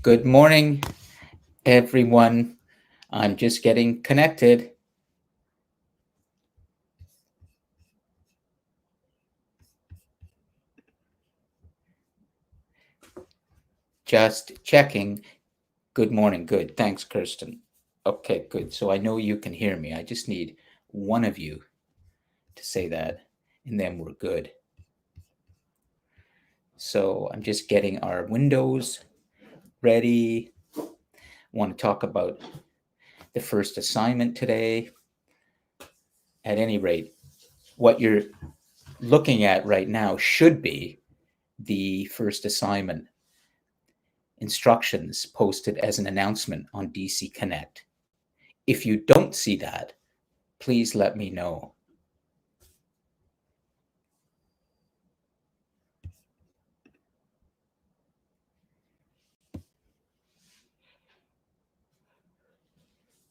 Good morning, everyone. I'm just getting connected. Just checking. Good morning. Good. Thanks, Kirsten. Okay, good. So I know you can hear me. I just need one of you to say that, and then we're good. So I'm just getting our windows ready. I want to talk about the first assignment today. At any rate, what you're looking at right now should be the first assignment instructions posted as an announcement on DC Connect. If you don't see that, please let me know.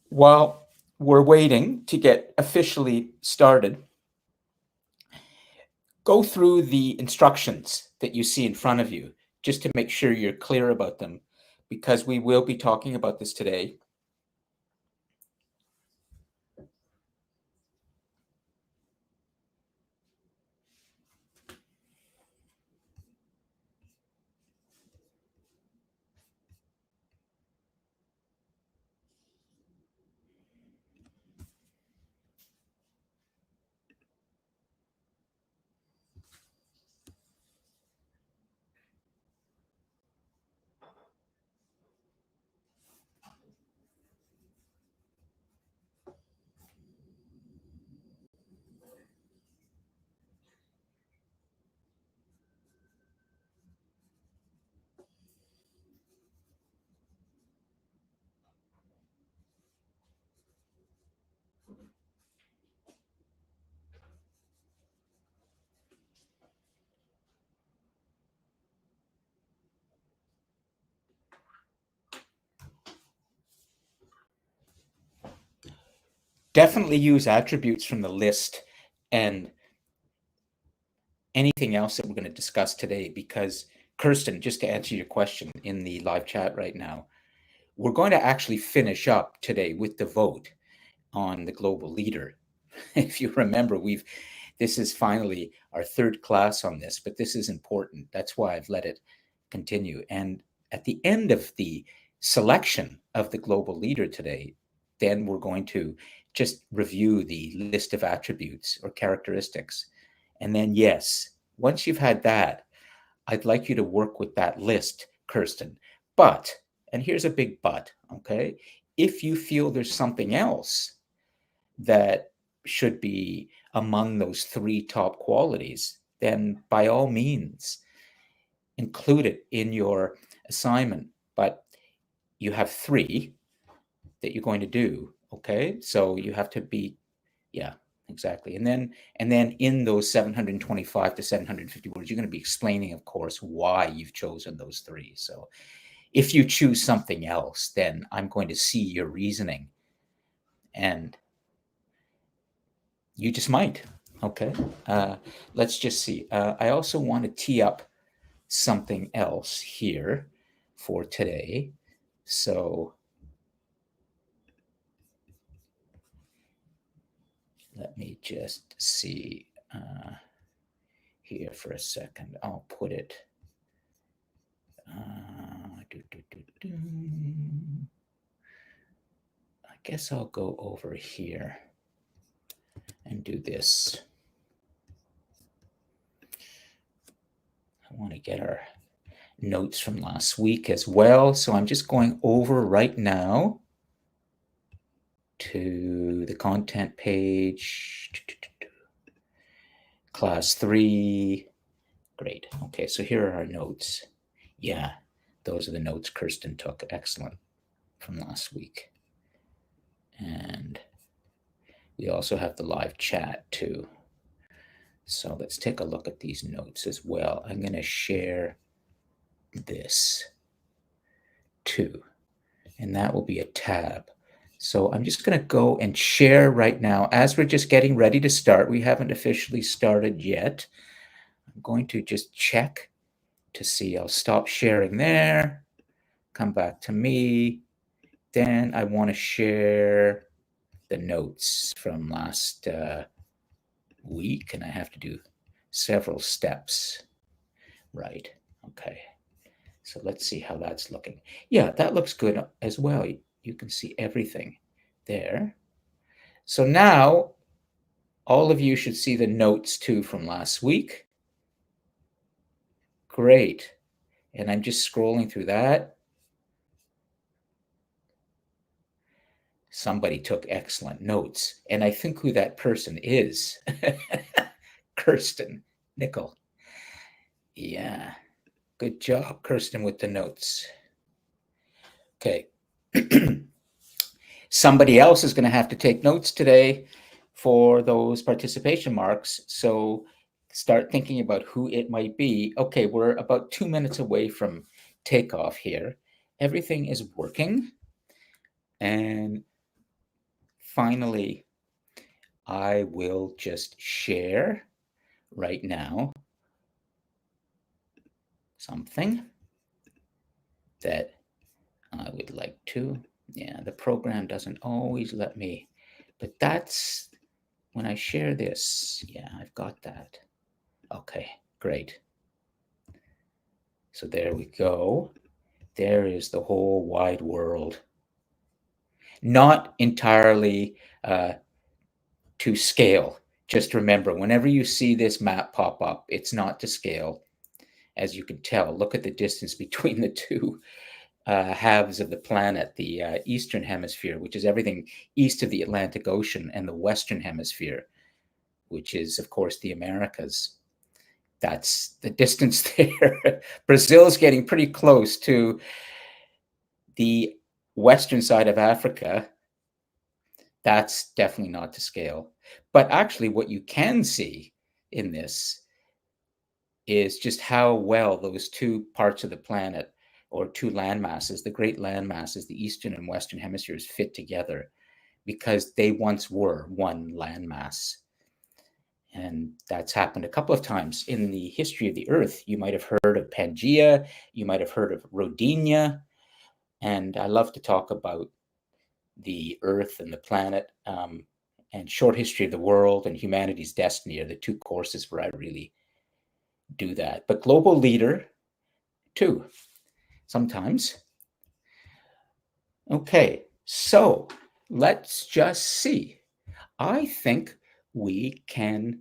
While we're waiting to get officially started, go through the instructions that you see in front of you just to make sure you're clear about them, because we will be talking about this today. Definitely use attributes from the list and anything else that we're going to discuss today, because Kirsten, just to answer your question in the live chat right now, we're going to actually finish up today with the vote on the global leader. If you remember, this is finally our third class on this, but this is important. That's why I've let it continue. And at the end of the selection of the global leader today, then we're going to just review the list of attributes or characteristics. And then, yes, once you've had that, I'd like you to work with that list, Kirsten. But, and here's a big but, okay? If you feel there's something else that should be among those three top qualities, then by all means, include it in your assignment. But you have three that you're going to do, okay? So you have to be, yeah, exactly. And then in those 725 to 750 words, you're going to be explaining, of course, why you've chosen those three. So if you choose something else, then I'm going to see your reasoning, and you just might. Okay. Let's just see. I also want to tee up something else here for today. So let me just see here for a second. I'll put it. I guess I'll go over here and do this. I want to get our notes from last week as well. So I'm just going over right now to the content page. Class 3. Great. Okay, so here are our notes. Yeah, those are the notes Kirsten took. Excellent. From last week. And we also have the live chat too. So let's take a look at these notes as well. I'm going to share this too, and that will be a tab. So I'm just going to go and share right now as we're just getting ready to start. We haven't officially started yet. I'm going to just check to see. I'll stop sharing there. come back to me. Then I want to share the notes from last week, and I have to do several steps. Right. Okay. So let's see how that's looking. Yeah, that looks good as well. You can see everything there. So now all of you should see the notes too from last week. Great. And I'm just scrolling through that. Somebody took excellent notes, and I think who that person is. Kirsten Nickel. Yeah. Good job, Kirsten, with the notes. Okay. Somebody else is going to have to take notes today for those participation marks. So start thinking about who it might be. Okay, we're about 2 minutes away from takeoff here. Everything is working. And finally, I will just share right now something that I would like to. Yeah, the program doesn't always let me, but that's when I share this. Yeah, I've got that. Okay, great. So there we go. There is the whole wide world. Not entirely to scale. Just remember, whenever you see this map pop up, it's not to scale. As you can tell, look at the distance between the two halves of the planet, the eastern hemisphere, which is everything east of the Atlantic Ocean, and the western hemisphere, which is, of course, the Americas. That's the distance there. Brazil's getting pretty close to the western side of Africa. That's definitely not to scale. But actually, what you can see in this is just how well those two parts of the planet, or two land masses, the great land masses, the eastern and western hemispheres, fit together, because they once were one landmass. And that's happened a couple of times in the history of the Earth. You might have heard of Pangea, you might have heard of Rodinia, and I love to talk about the Earth and the planet, and short history of the world and humanity's destiny are the two courses where I really do that. But global leader, too, sometimes. Okay, so let's just see. I think we can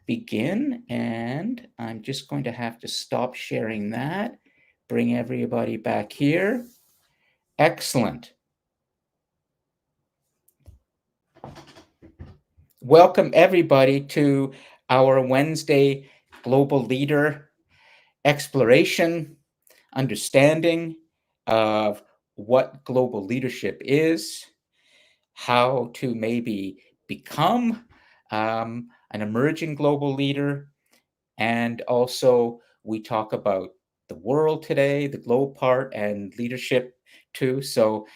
begin, and I'm just going to have to stop sharing that, bring everybody back here. Excellent. Welcome everybody to our Wednesday Global Leader exploration, understanding of what global leadership is, how to maybe become an emerging global leader, and also we talk about the world today, the globe part, and leadership too. So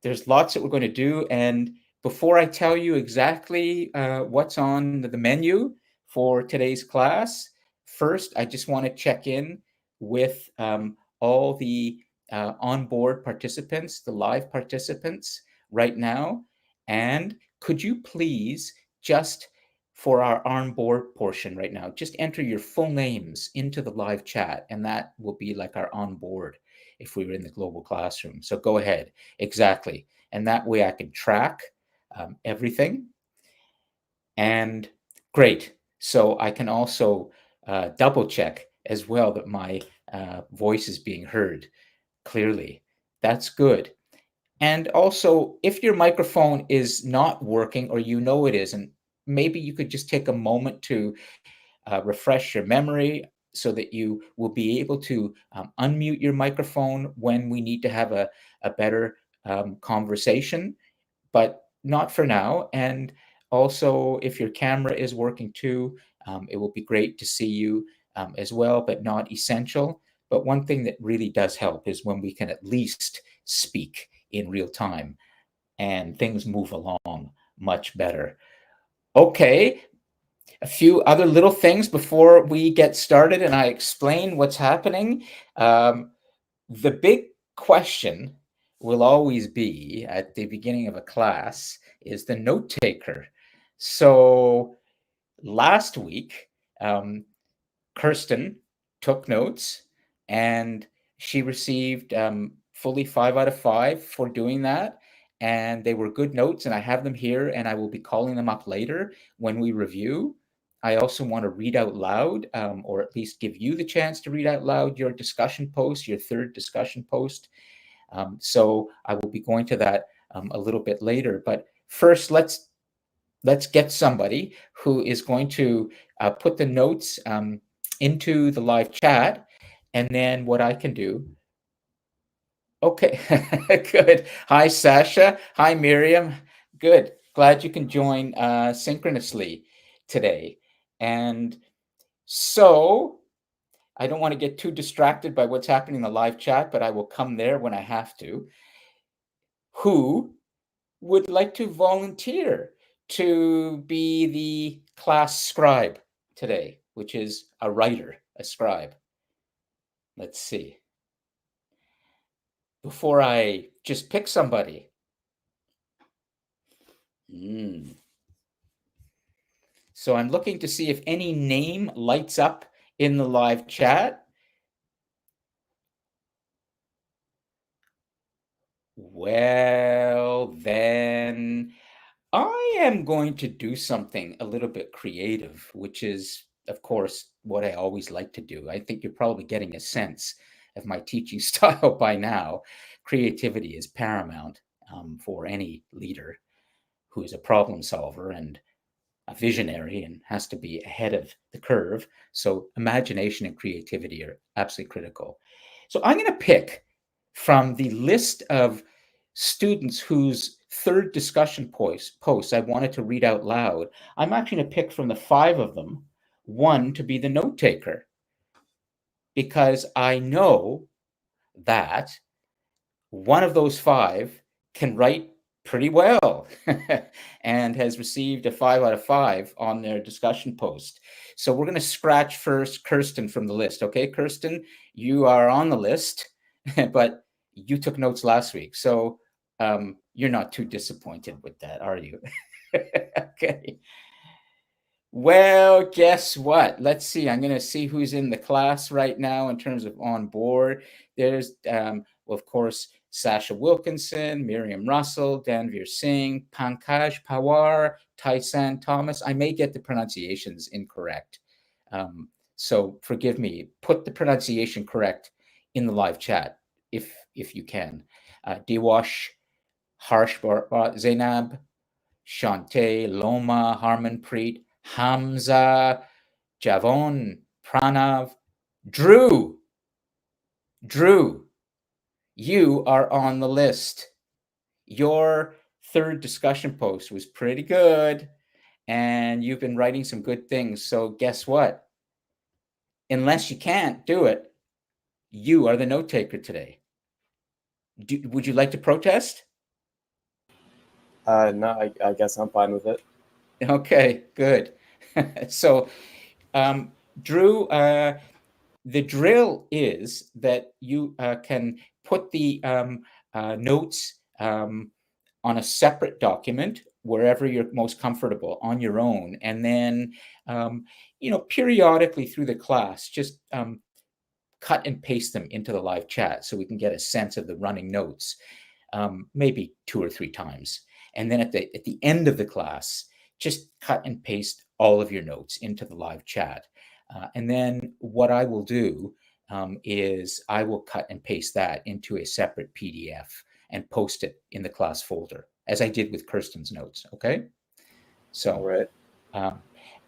there's lots that we're going to do. And before I tell you exactly what's on the menu for today's class, first, I just want to check in with all the onboard participants, the live participants right now. And could you please just, for our onboard portion right now, just enter your full names into the live chat, and that will be like our onboard if we were in the global classroom. So go ahead. Exactly. And that way I can track everything. And great. So I can also double check as well that my voice is being heard clearly. That's good. And also, if your microphone is not working, or you know it isn't, maybe you could just take a moment to refresh your memory so that you will be able to unmute your microphone when we need to have a better conversation, but not for now. And also, if your camera is working too, it will be great to see you as well, but not essential. But one thing that really does help is when we can at least speak in real time, and things move along much better. Okay, a few other little things before we get started and I explain what's happening. the big question will always be at the beginning of a class is the note taker. So last week, Kirsten took notes and she received fully 5 out of 5 for doing that. And they were good notes, and I have them here, and I will be calling them up later when we review. I also want to read out loud, or at least give you the chance to read out loud your discussion post, your third discussion post. So I will be going to that a little bit later. But first, let's get somebody who is going to put the notes into the live chat, and then what I can do. Okay, good. Hi, Sasha. Hi, Miriam. Good. Glad you can join synchronously today. And so I don't want to get too distracted by what's happening in the live chat, but I will come there when I have to. Who would like to volunteer to be the class scribe today, which is a writer, a scribe? Let's see. Before I just pick somebody. So I'm looking to see if any name lights up in the live chat. Well, then I am going to do something a little bit creative, which is, of course, what I always like to do. I think you're probably getting a sense of my teaching style by now. Creativity is paramount for any leader who is a problem solver and a visionary and has to be ahead of the curve. So imagination and creativity are absolutely critical. So I'm going to pick from the list of students whose third discussion posts I wanted to read out loud. I'm actually going to pick from the 5 of them, one to be the note taker, because I know that one of those 5 can write pretty well and has received a 5 out of 5 on their discussion post. So we're going to scratch first Kirsten from the list. Okay, Kirsten, you are on the list, but you took notes last week. So you're not too disappointed with that, are you? Okay. Well, guess what? Let's see. I'm going to see who's in the class right now in terms of on board. There's, well, of course, Sasha Wilkinson, Miriam Russell, Danveer Singh, Pankaj Pawar, Tyson Thomas. I may get the pronunciations incorrect. So forgive me. Put the pronunciation correct in the live chat if you can. Diwash, Harsh Zainab, Shante, Loma, Harmanpreet, Hamza, Javon, Pranav, Drew. Drew, you are on the list. Your third discussion post was pretty good, and you've been writing some good things. So guess what? Unless you can't do it, you are the note taker today. Would you like to protest? No, I guess I'm fine with it. Okay, good. So, Drew, the drill is that you can put the notes on a separate document wherever you're most comfortable on your own, and then periodically through the class, just cut and paste them into the live chat so we can get a sense of the running notes, maybe 2 or 3 times. And then at the end of the class, just cut and paste all of your notes into the live chat. And then what I will do is I will cut and paste that into a separate PDF and post it in the class folder, as I did with Kirsten's notes. Okay. So, All right.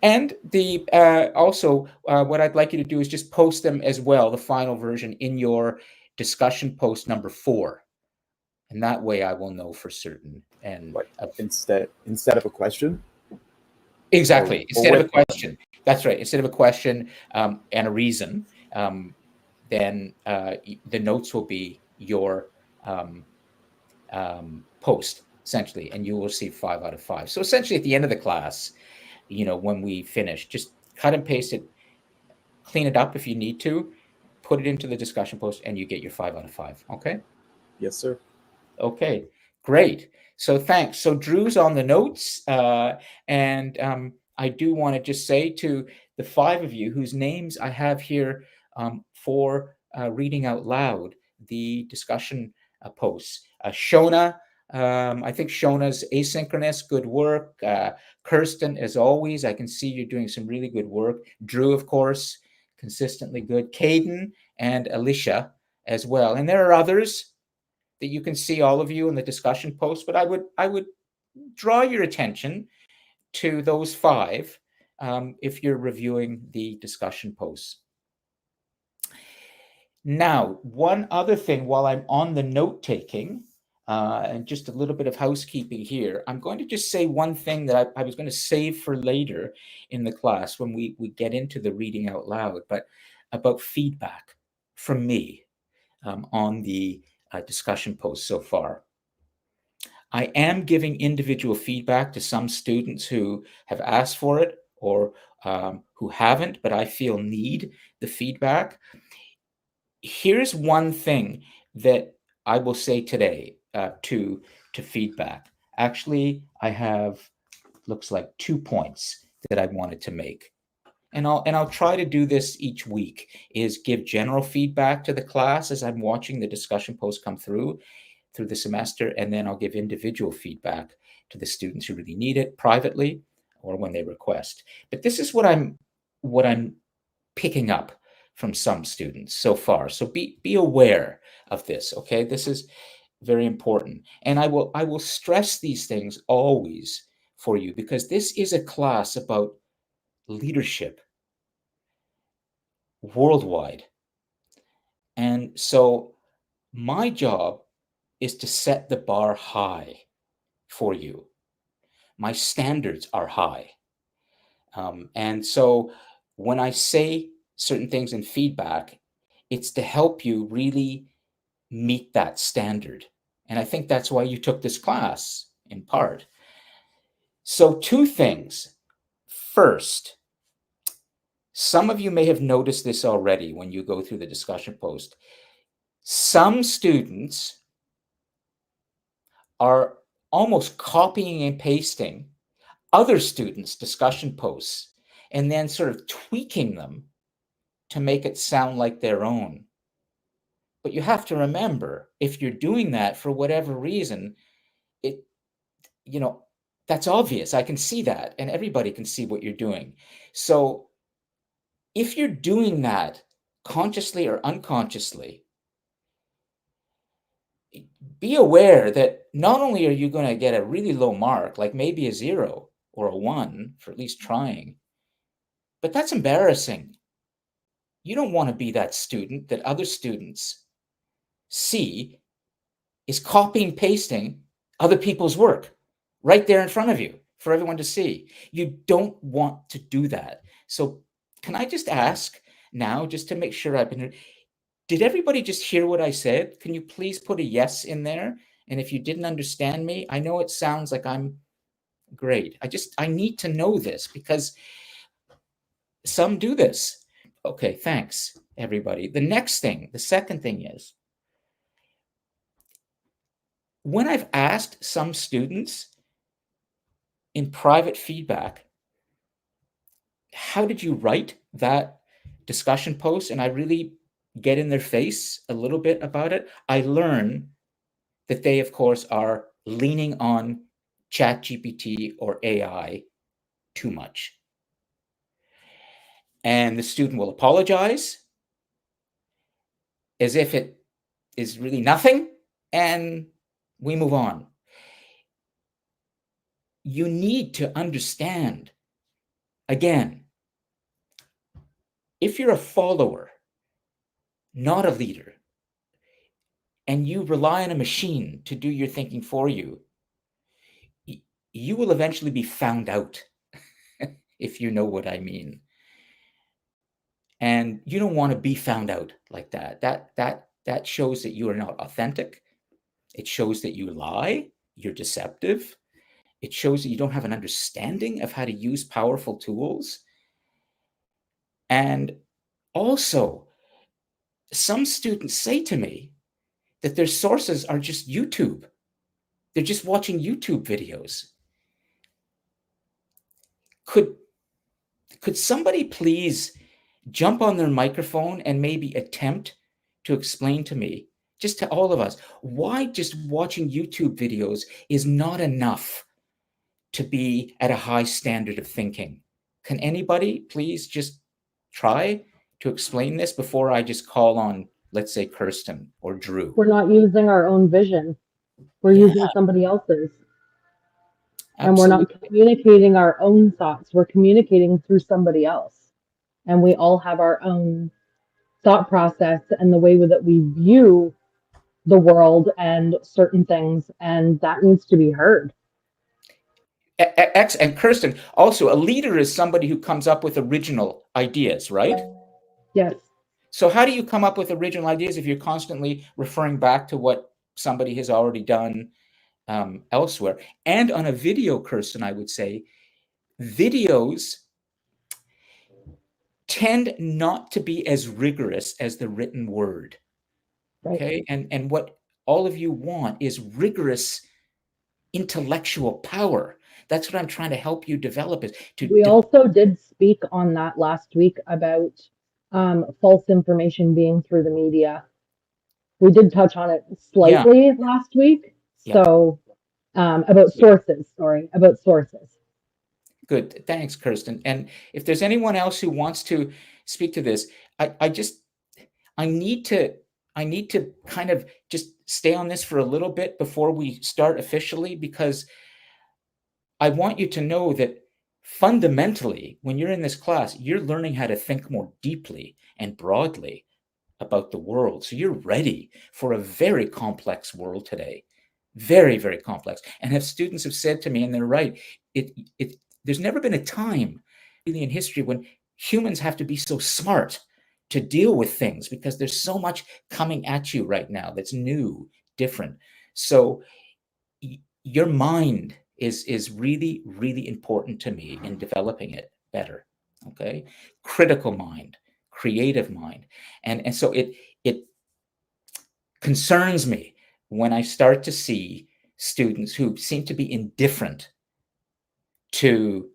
And the also what I'd like you to do is just post them as well, the final version, in your discussion post number 4, and that way I will know for certain. And What, instead of a question? exactly, Or instead of a with question. That's right. Instead of a question and a reason, then the notes will be your post essentially, and you will receive 5 out of 5. So essentially, at the end of the class, when we finish, just cut and paste it, clean it up if you need to, put it into the discussion post, and you get your 5 out of 5. Okay. Yes, sir. Okay, great. So thanks. So Drew's on the notes, and I do want to just say to the 5 of you whose names I have here for reading out loud the discussion posts. Shona, I think Shona's asynchronous, good work. Kirsten, as always, I can see you're doing some really good work. Drew, of course, consistently good. Caden and Alicia as well. And there are others that you can see, all of you, in the discussion post, but I would draw your attention to those 5 if you're reviewing the discussion posts. Now, one other thing while I'm on the note taking, and just a little bit of housekeeping here, I'm going to just say one thing that I was going to save for later in the class when we get into the reading out loud, but about feedback from me on the discussion post so far. I am giving individual feedback to some students who have asked for it or who haven't, but I feel need the feedback. Here's one thing that I will say today to feedback. Actually, I have, looks like 2 points that I wanted to make. And I'll try to do this each week, is give general feedback to the class as I'm watching the discussion post come through the semester, and then I'll give individual feedback to the students who really need it privately or when they request. But this is what I'm picking up from some students so far. So be aware of this, okay? This is very important. And I will stress these things always for you, because this is a class about leadership worldwide. And so my job is to set the bar high for you. My standards are high. And so when I say certain things in feedback, it's to help you really meet that standard. And I think that's why you took this class in part. So 2 things. First, some of you may have noticed this already when you go through the discussion post. Some students are almost copying and pasting other students' discussion posts and then sort of tweaking them to make it sound like their own. But you have to remember, if you're doing that for whatever reason, it, that's obvious. I can see that, and everybody can see what you're doing. So if you're doing that consciously or unconsciously, be aware that not only are you going to get a really low mark, like maybe a 0 or a 1 for at least trying, but that's embarrassing. You don't want to be that student that other students see is copying, pasting other people's work right there in front of you for everyone to see. You don't want to do that. So can I just ask now, just to make sure did everybody just hear what I said? Can you please put a yes in there? And if you didn't understand me, I know it sounds like I'm great. I need to know this, because some do this. Okay, thanks, everybody. The second thing is, when I've asked some students in private feedback, how did you write that discussion post? And I really get in their face a little bit about it. I learn that they, of course, are leaning on ChatGPT or AI too much. And the student will apologize as if it is really nothing, and we move on. You need to understand, again, if you're a follower, not a leader, and you rely on a machine to do your thinking for you, you will eventually be found out, if you know what I mean. And you don't want to be found out like that. That shows that you are not authentic. It shows that you lie, you're deceptive. It shows that you don't have an understanding of how to use powerful tools. And also, some students say to me that their sources are just YouTube. They're just watching YouTube videos. Could somebody please jump on their microphone and maybe attempt to explain to me, just to all of us, why just watching YouTube videos is not enough to be at a high standard of thinking? Can anybody please just try to explain this before I just call on, let's say, Kirsten or Drew? We're not using our own vision. We're Yeah, using somebody else's. And we're not absolutely. communicating our own thoughts. We're communicating through somebody else. And we all have our own thought process and the way that we view the world and certain things. And that needs to be heard. And Kirsten, also, a leader is somebody who comes up with original ideas, right? Yes. So how do you come up with original ideas if you're constantly referring back to what somebody has already done elsewhere? And on a video, Kirsten, I would say, videos tend not to be as rigorous as the written word. Right. Okay. And what all of you want is rigorous intellectual power. That's what I'm trying to help you develop, is to We also did speak on that last week about false information being through the media. We did touch on it slightly last week. Yeah. So about sources. Good. Thanks, Kirsten. And if there's anyone else who wants to speak to this, I need to kind of just stay on this for a little bit before we start officially, because I want you to know that fundamentally, when you're in this class, you're learning how to think more deeply and broadly about the world. So you're ready for a very complex world today. Very, very complex. And if students have said to me, and they're right, there's never been a time really in history when humans have to be so smart to deal with things, because there's so much coming at you right now that's new, different. So your mind is really, really important to me in developing it better. Okay. Critical mind, creative mind. And so it concerns me when I start to see students who seem to be indifferent to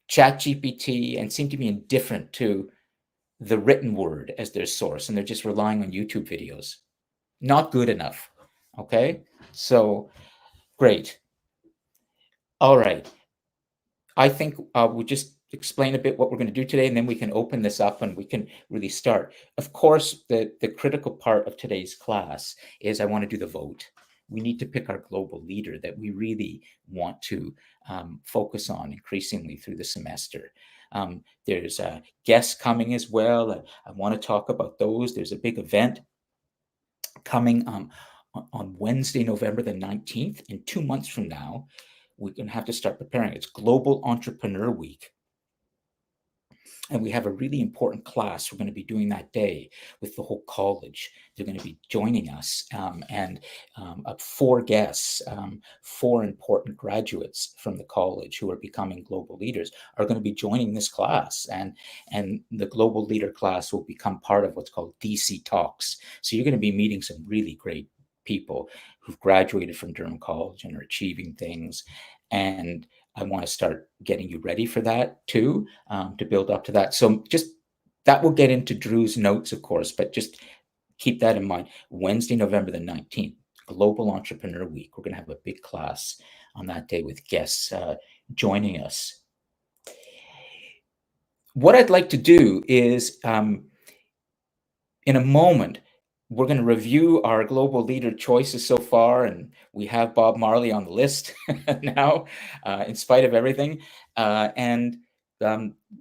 ChatGPT and seem to be indifferent to the written word as their source, and they're just relying on YouTube videos. Not good enough. Okay. So great. All right. I think we'll just explain a bit what we're going to do today, and then we can open this up and we can really start. Of course, the critical part of today's class is I want to do the vote. We need to pick our global leader that we really want to focus on increasingly through the semester. There's guests coming as well. I want to talk about those. There's a big event coming on Wednesday, November the 19th, in 2 months from now. We're going to have to start preparing. It's Global Entrepreneur Week. And we have a really important class we're going to be doing that day with the whole college. They're going to be joining us, and 4 guests, 4 important graduates from the college who are becoming global leaders are going to be joining this class. And the global leader class will become part of what's called DC Talks. So you're going to be meeting some really great people who've graduated from Durham College and are achieving things. And I want to start getting you ready for that too, to build up to that. So just that will get into Drew's notes, of course, but just keep that in mind. Wednesday, November the 19th, Global Entrepreneur Week. We're going to have a big class on that day with guests joining us. What I'd like to do is, in a moment, we're going to review our global leader choices so far, and we have Bob Marley on the list now, in spite of everything. And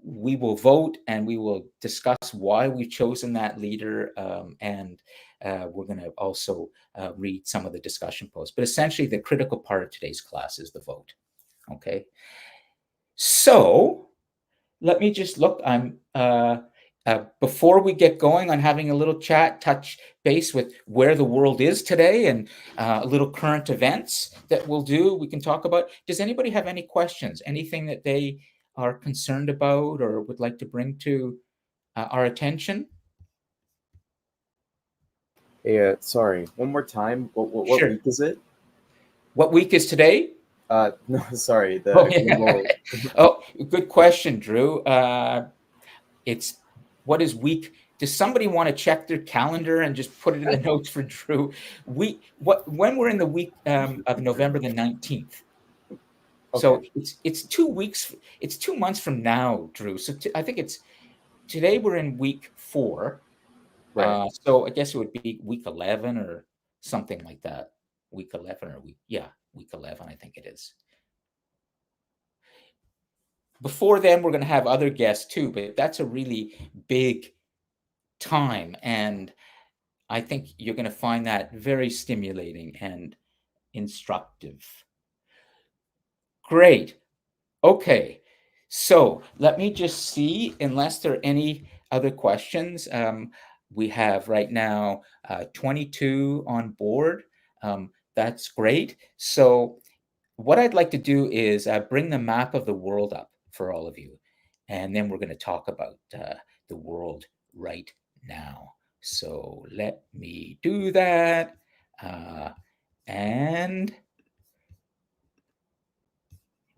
we will vote, and we will discuss why we've chosen that leader. And we're going to also read some of the discussion posts. But essentially, the critical part of today's class is the vote. Okay. So let me just look. Before we get going on having a little chat, touch base with where the world is today, and a little current events that we'll do, we can talk about. Does anybody have any questions? Anything that they are concerned about or would like to bring to our attention? Yeah, sorry. One more time. What Sure. week is it? What week is today? No, sorry. Oh, The yeah. global. Oh, good question, Drew. It's what is week? Does somebody want to check their calendar and just put it in the notes for Drew? When we're in the week of November the 19th. So Okay. it's 2 weeks. It's 2 months from now, Drew. So I think it's today. We're in week 4. Right. So I guess it would be week 11 or something like that. Week 11 or week 11. I think it is. Before then, we're going to have other guests too, but that's a really big time, and I think you're going to find that very stimulating and instructive. Great. Okay. So let me just see, unless there are any other questions. We have right now 22 on board. That's great. So what I'd like to do is bring the map of the world up for all of you. And then we're going to talk about the world right now. So let me do that. And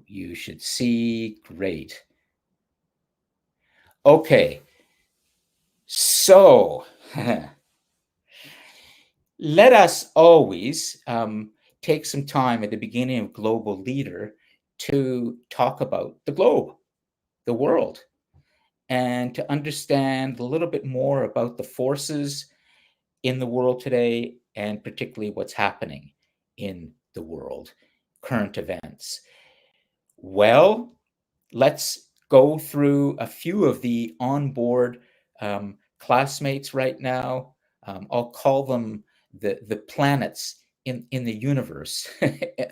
you should see, great. Okay, so let us always take some time at the beginning of Global Leader to talk about the globe, the world, and to understand a little bit more about the forces in the world today, and particularly what's happening in the world, current events. Well, let's go through a few of the onboard classmates right now. I'll call them the planets in the universe,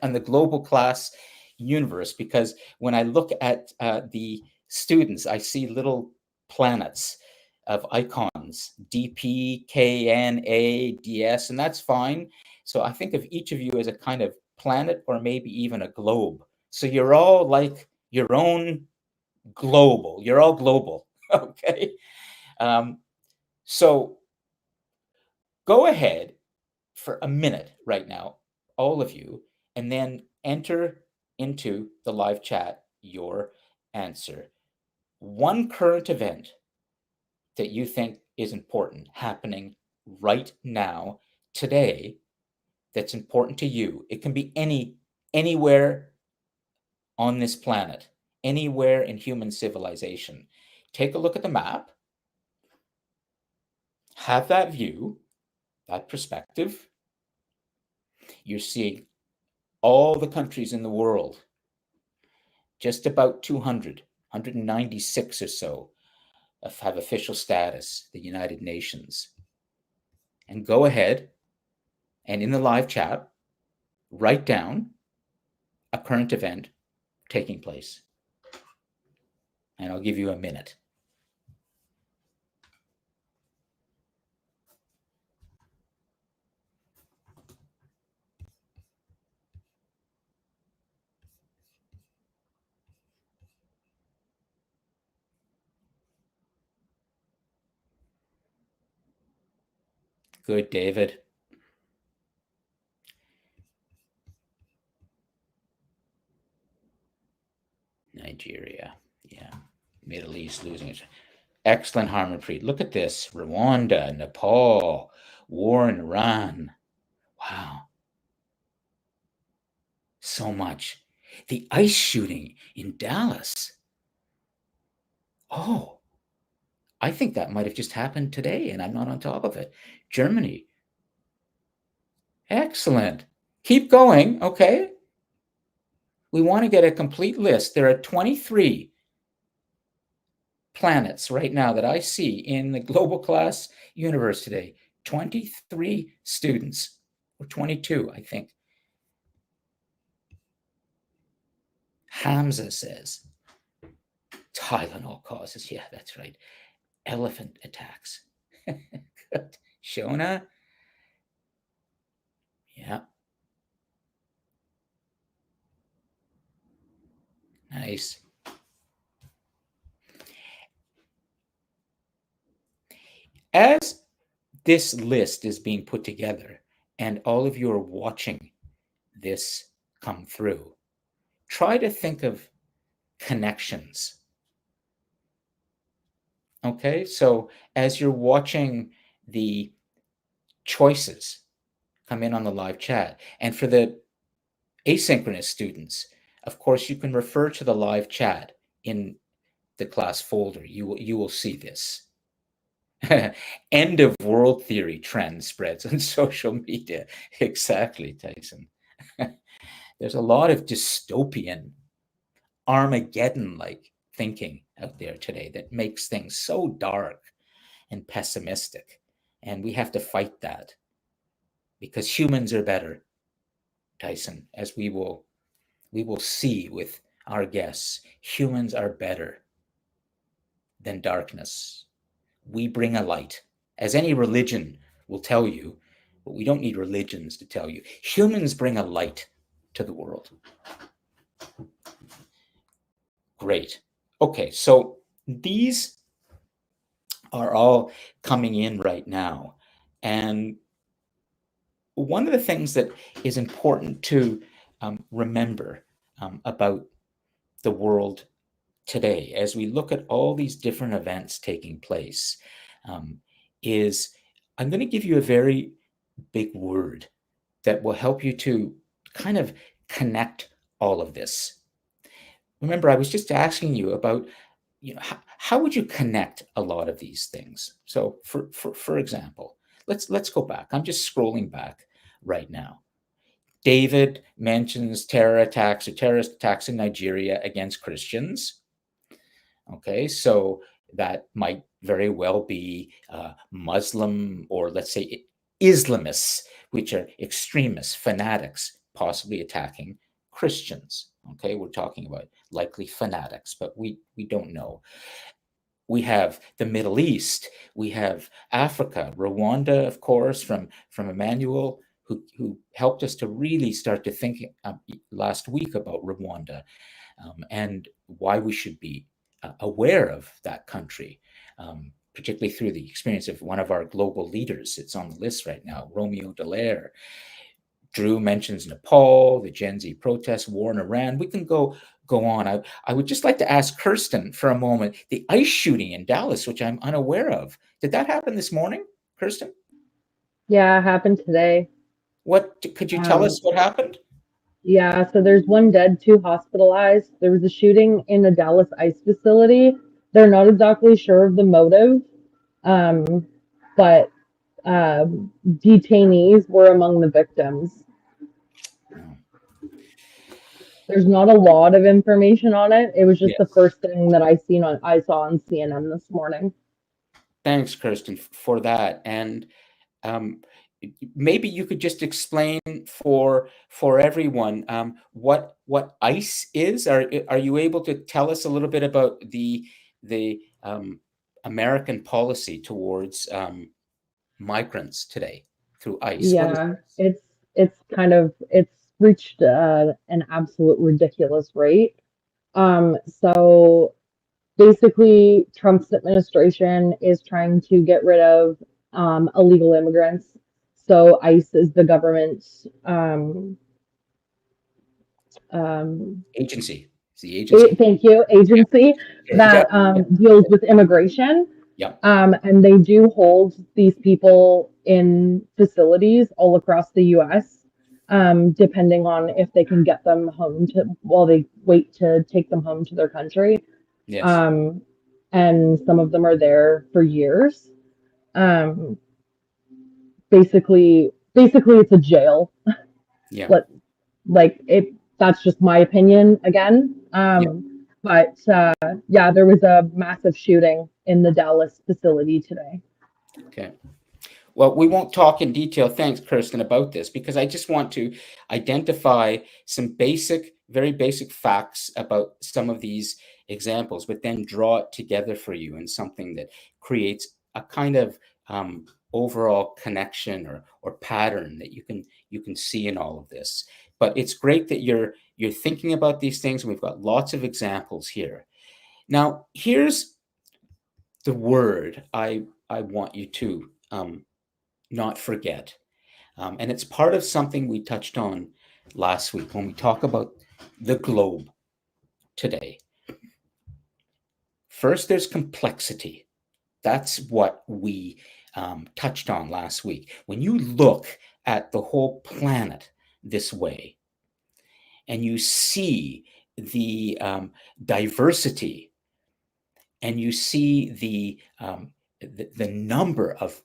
on the global class universe, because when I look at the students, I see little planets of icons, DP, KN, A, DS, and that's fine. So I think of each of you as a kind of planet or maybe even a globe. So you're all like your own global. You're all global. Okay. Um, so go ahead for a minute right now, all of you, and then enter into the live chat your answer. One current event that you think is important happening right now, today, that's important to you. It can be anywhere on this planet, anywhere in human civilization. Take a look at the map, have that view, that perspective. You're seeing all the countries in the world, just about 200, 196 or so, have official status, the United Nations. And go ahead and in the live chat, write down a current event taking place. And I'll give you a minute. Good, David. Nigeria, yeah. Middle East losing its excellent Harmanpreet. Look at this. Rwanda, Nepal, war in Iran. Wow. So much. The ice shooting in Dallas. Oh, I think that might have just happened today and I'm not on top of it. Germany. Excellent. Keep going. Okay. We want to get a complete list. There are 23 planets right now that I see in the global class universe today. 23 students, or 22, I think. Hamza says Tylenol causes. Yeah, that's right. Elephant attacks. Good. Shona. Yeah. Nice. As this list is being put together and all of you are watching this come through, try to think of connections. Okay, so as you're watching the choices come in on the live chat, and for the asynchronous students, of course, you can refer to the live chat in the class folder. You will see this. End of world theory trend spreads on social media. Exactly, Tyson. There's a lot of dystopian, Armageddon-like thinking out there today that makes things so dark and pessimistic. And we have to fight that because humans are better, Tyson, as we will see with our guests. Humans are better than darkness. We bring a light, as any religion will tell you, but we don't need religions to tell you. Humans bring a light to the world. Great. Okay, so these are all coming in right now. And one of the things that is important to remember about the world today, as we look at all these different events taking place, is I'm going to give you a very big word that will help you to kind of connect all of this. Remember, I was just asking you about, how would you connect a lot of these things? So, for example, let's go back. I'm just scrolling back right now. David mentions terrorist attacks in Nigeria against Christians. Okay, so that might very well be Muslim, or let's say Islamists, which are extremists, fanatics, possibly attacking Christians. Okay, we're talking about likely fanatics, but we don't know. We have the Middle East, we have Africa, Rwanda, of course, from Emmanuel, who helped us to really start to think last week about Rwanda, and why we should be aware of that country, particularly through the experience of one of our global leaders. It's on the list right now, Romeo Dallaire. Drew mentions Nepal, the Gen Z protests, war in Iran. We can go on. I would just like to ask Kirsten for a moment, the ICE shooting in Dallas, which I'm unaware of. Did that happen this morning, Kirsten? Yeah, it happened today. What could you tell us what happened? Yeah, so there's one dead, two hospitalized. There was a shooting in the Dallas ICE facility. They're not exactly sure of the motive, but detainees were among the victims. There's not a lot of information on it. It was just the first thing that I saw on CNN this morning. Thanks, Kirsten, for that. And maybe you could just explain for everyone what ICE is. Are you able to tell us a little bit about the American policy towards migrants today through ICE? Yeah, it's reached an absolute ridiculous rate. So basically, Trump's administration is trying to get rid of illegal immigrants. So ICE is the government's agency. It's the agency. Thank you, agency that deals with immigration. And they do hold these people in facilities all across the U.S., depending on if they can get them home while they wait to take them home to their country. And some of them are there for years. Basically, it's a jail. That's just my opinion again. But there was a massive shooting in the Dallas facility today. Okay. Well, we won't talk in detail, thanks, Kirsten, about this, because I just want to identify some very basic facts about some of these examples, but then draw it together for you in something that creates a kind of overall connection or pattern that you can see in all of this. But it's great that you're thinking about these things, and we've got lots of examples here. Now, here's the word I want you to not forget. And it's part of something we touched on last week when we talk about the globe today. First, there's complexity. That's what we touched on last week. When you look at the whole planet this way and you see the diversity and you see the number of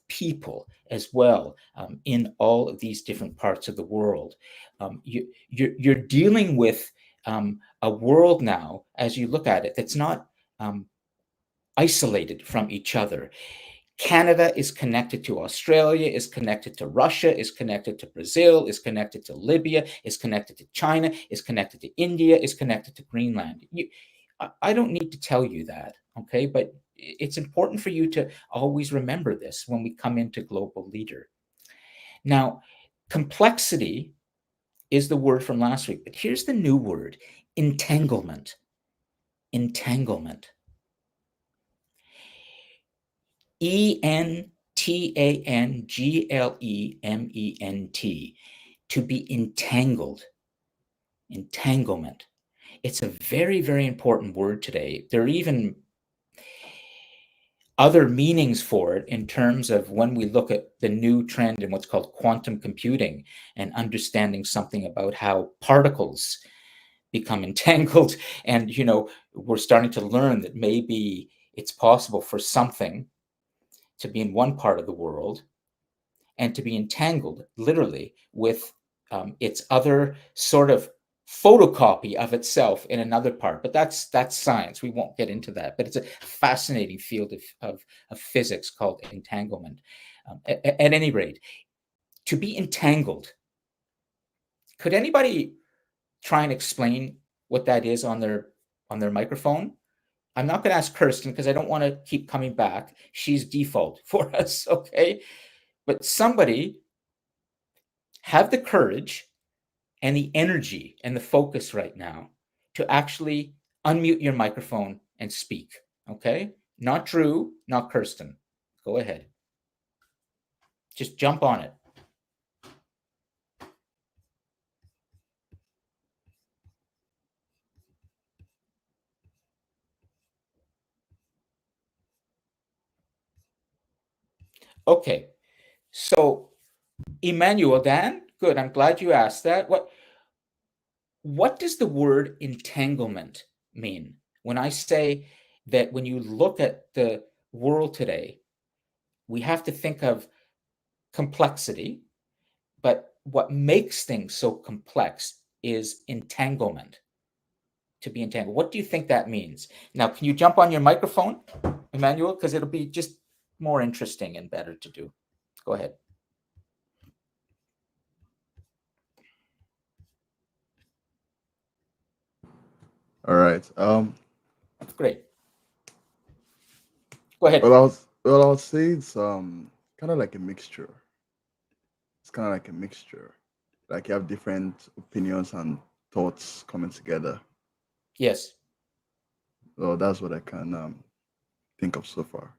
people as well in all of these different parts of the world, you're dealing with a world now, as you look at it, that's not isolated from each other. Canada is connected to Australia, is connected to Russia, is connected to Brazil, is connected to Libya, is connected to China, is connected to India, is connected to Greenland. I don't need to tell you that, okay? But it's important for you to always remember this when we come into Global Leader. Now, complexity is the word from last week, but here's the new word: entanglement. Entanglement. Entanglement. To be entangled. Entanglement. It's a very, very important word today. There are even other meanings for it in terms of when we look at the new trend in what's called quantum computing and understanding something about how particles become entangled. And, we're starting to learn that maybe it's possible for something to be in one part of the world and to be entangled literally with its other sort of photocopy of itself in another part. But that's science. We won't get into that. But it's a fascinating field of physics called entanglement. At any rate, to be entangled. Could anybody try and explain what that is on their microphone? I'm not going to ask Kirsten because I don't want to keep coming back. She's default for us, okay? But somebody have the courage and the energy and the focus right now to actually unmute your microphone and speak, okay? Not Drew, not Kirsten. Go ahead. Just jump on it. Okay, so Emmanuel, Dan, good. I'm glad you asked that. What does the word entanglement mean? When I say that when you look at the world today, we have to think of complexity, but what makes things so complex is entanglement. To be entangled. What do you think that means? Now, can you jump on your microphone, Emmanuel? Because it'll be just more interesting and better to do. Go ahead. All right. Great. Go ahead. Well, I would say it's kind of like a mixture. It's kind of like a mixture. Like you have different opinions and thoughts coming together. Yes. So that's what I can think of so far.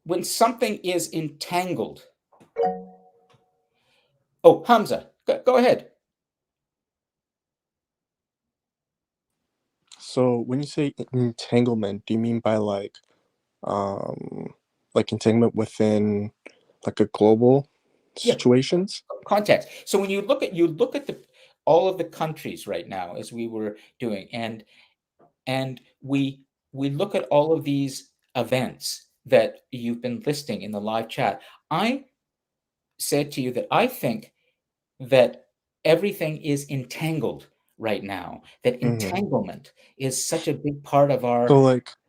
When something is entangled. Oh, Hamza, go ahead. So when you say entanglement, do you mean by like entanglement within like a global situations? Context. So when you look at all of the countries right now, as we were doing, and we look at all of these events that you've been listing in the live chat, I said to you that I think that everything is entangled right now, that entanglement is such a big part of our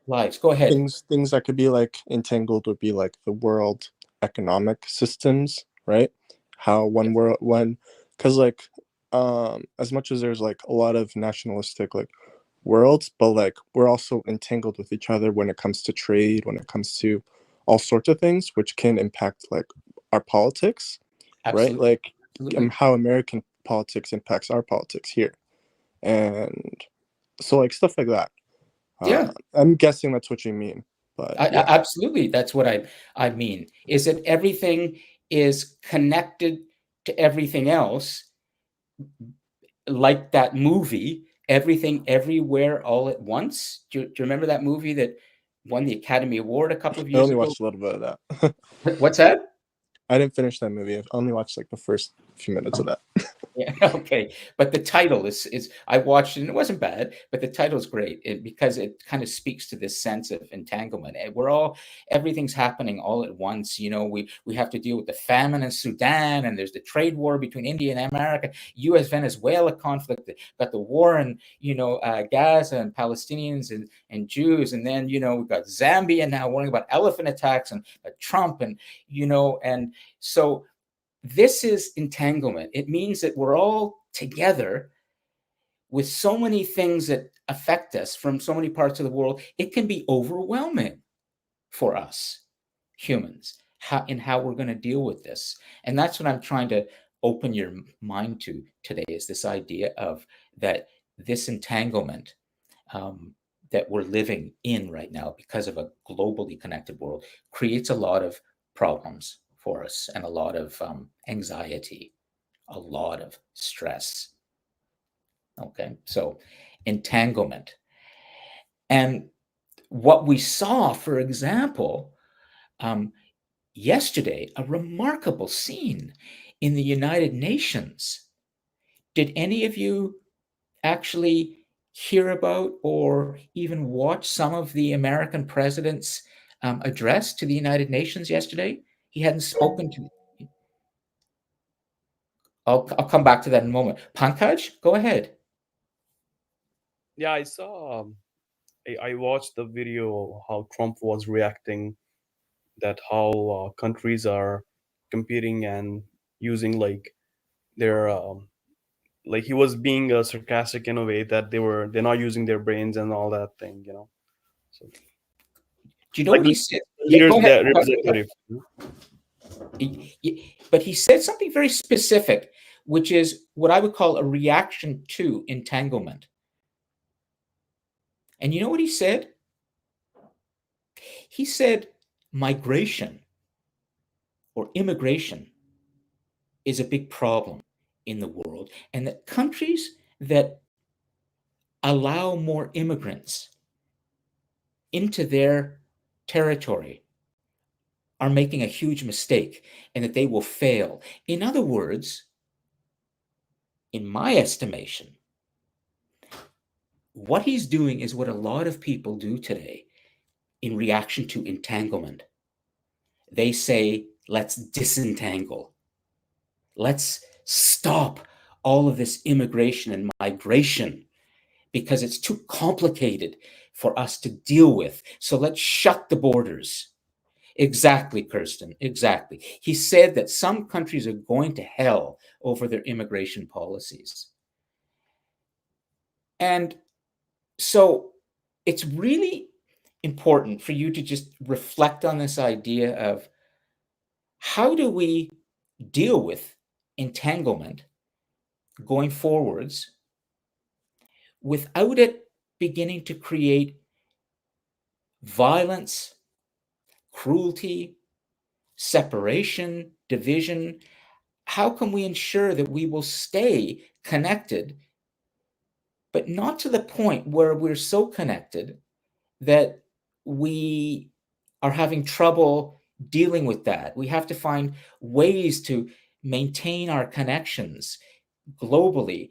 lives. Go ahead. Things that could be like entangled would be like the world economic systems, right? How because like as much as there's like a lot of nationalistic like worlds, but like we're also entangled with each other when it comes to trade, when it comes to all sorts of things which can impact like our politics. Absolutely. Right? Like how American politics impacts our politics here. And so like stuff like that. Yeah. I'm guessing that's what you mean But yeah. Absolutely, that's what I mean. Is that everything is connected to everything else, like that movie, Everything Everywhere All at Once. Do you remember that movie that won the Academy Award a couple of I years only ago? watched a little bit of that. What's that? I didn't finish that movie. I only watched like the first few minutes of that. Yeah, okay. But the title is I watched it and it wasn't bad, but the title is great because it kind of speaks to this sense of entanglement. And everything's happening all at once. You know, we have to deal with the famine in Sudan, and there's the trade war between India and America, U.S. Venezuela conflict, got the war in, Gaza and Palestinians and Jews, and then we've got Zambia now worrying about elephant attacks and Trump, and and so this is entanglement. It means that we're all together with so many things that affect us from so many parts of the world. It can be overwhelming for us humans how we're going to deal with this. And that's what I'm trying to open your mind to today, is this idea of that this entanglement that we're living in right now because of a globally connected world creates a lot of problems for us and a lot of anxiety, a lot of stress. Okay, so entanglement. And what we saw, for example, yesterday, a remarkable scene in the United Nations. Did any of you actually hear about or even watch some of the American president's address to the United Nations yesterday? He hadn't spoken to. I'll come back to that in a moment. Pankaj, go ahead. Yeah, I saw. I watched the video how Trump was reacting. That how countries are competing and using like their like he was being sarcastic in a way that they're not using their brains and all that thing, So Do you know like what he said? Yeah, leaders go ahead. that representative. But he said something very specific, which is what I would call a reaction to entanglement. And you know what he said? He said migration or immigration is a big problem in the world, and that countries that allow more immigrants into their territory are making a huge mistake and that they will fail. In other words, in my estimation, what he's doing is what a lot of people do today in reaction to entanglement. They say, let's disentangle. Let's stop all of this immigration and migration because it's too complicated for us to deal with. So let's shut the borders. Exactly, Kirsten, exactly. He said that some countries are going to hell over their immigration policies. And so it's really important for you to just reflect on this idea of how do we deal with entanglement going forwards without it beginning to create violence, cruelty, separation, division. How can we ensure that we will stay connected, but not to the point where we're so connected that we are having trouble dealing with that? We have to find ways to maintain our connections globally,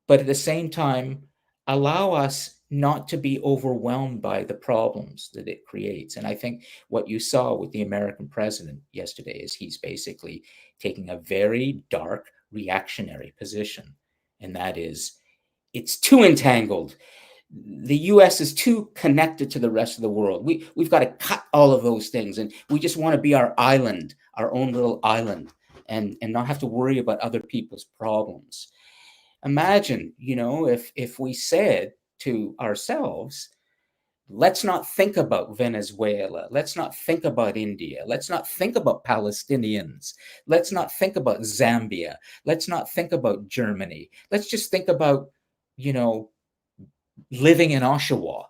but at the same time, allow us not to be overwhelmed by the problems that it creates. And I think what you saw with the American president yesterday is he's basically taking a very dark reactionary position. And that is, it's too entangled. The US is too connected to the rest of the world. We've got to cut all of those things. And we just want to be our island, our own little island, and not have to worry about other people's problems. Imagine, if we said to ourselves, let's not think about Venezuela, let's not think about India, let's not think about Palestinians, let's not think about Zambia, let's not think about Germany, let's just think about, living in Oshawa.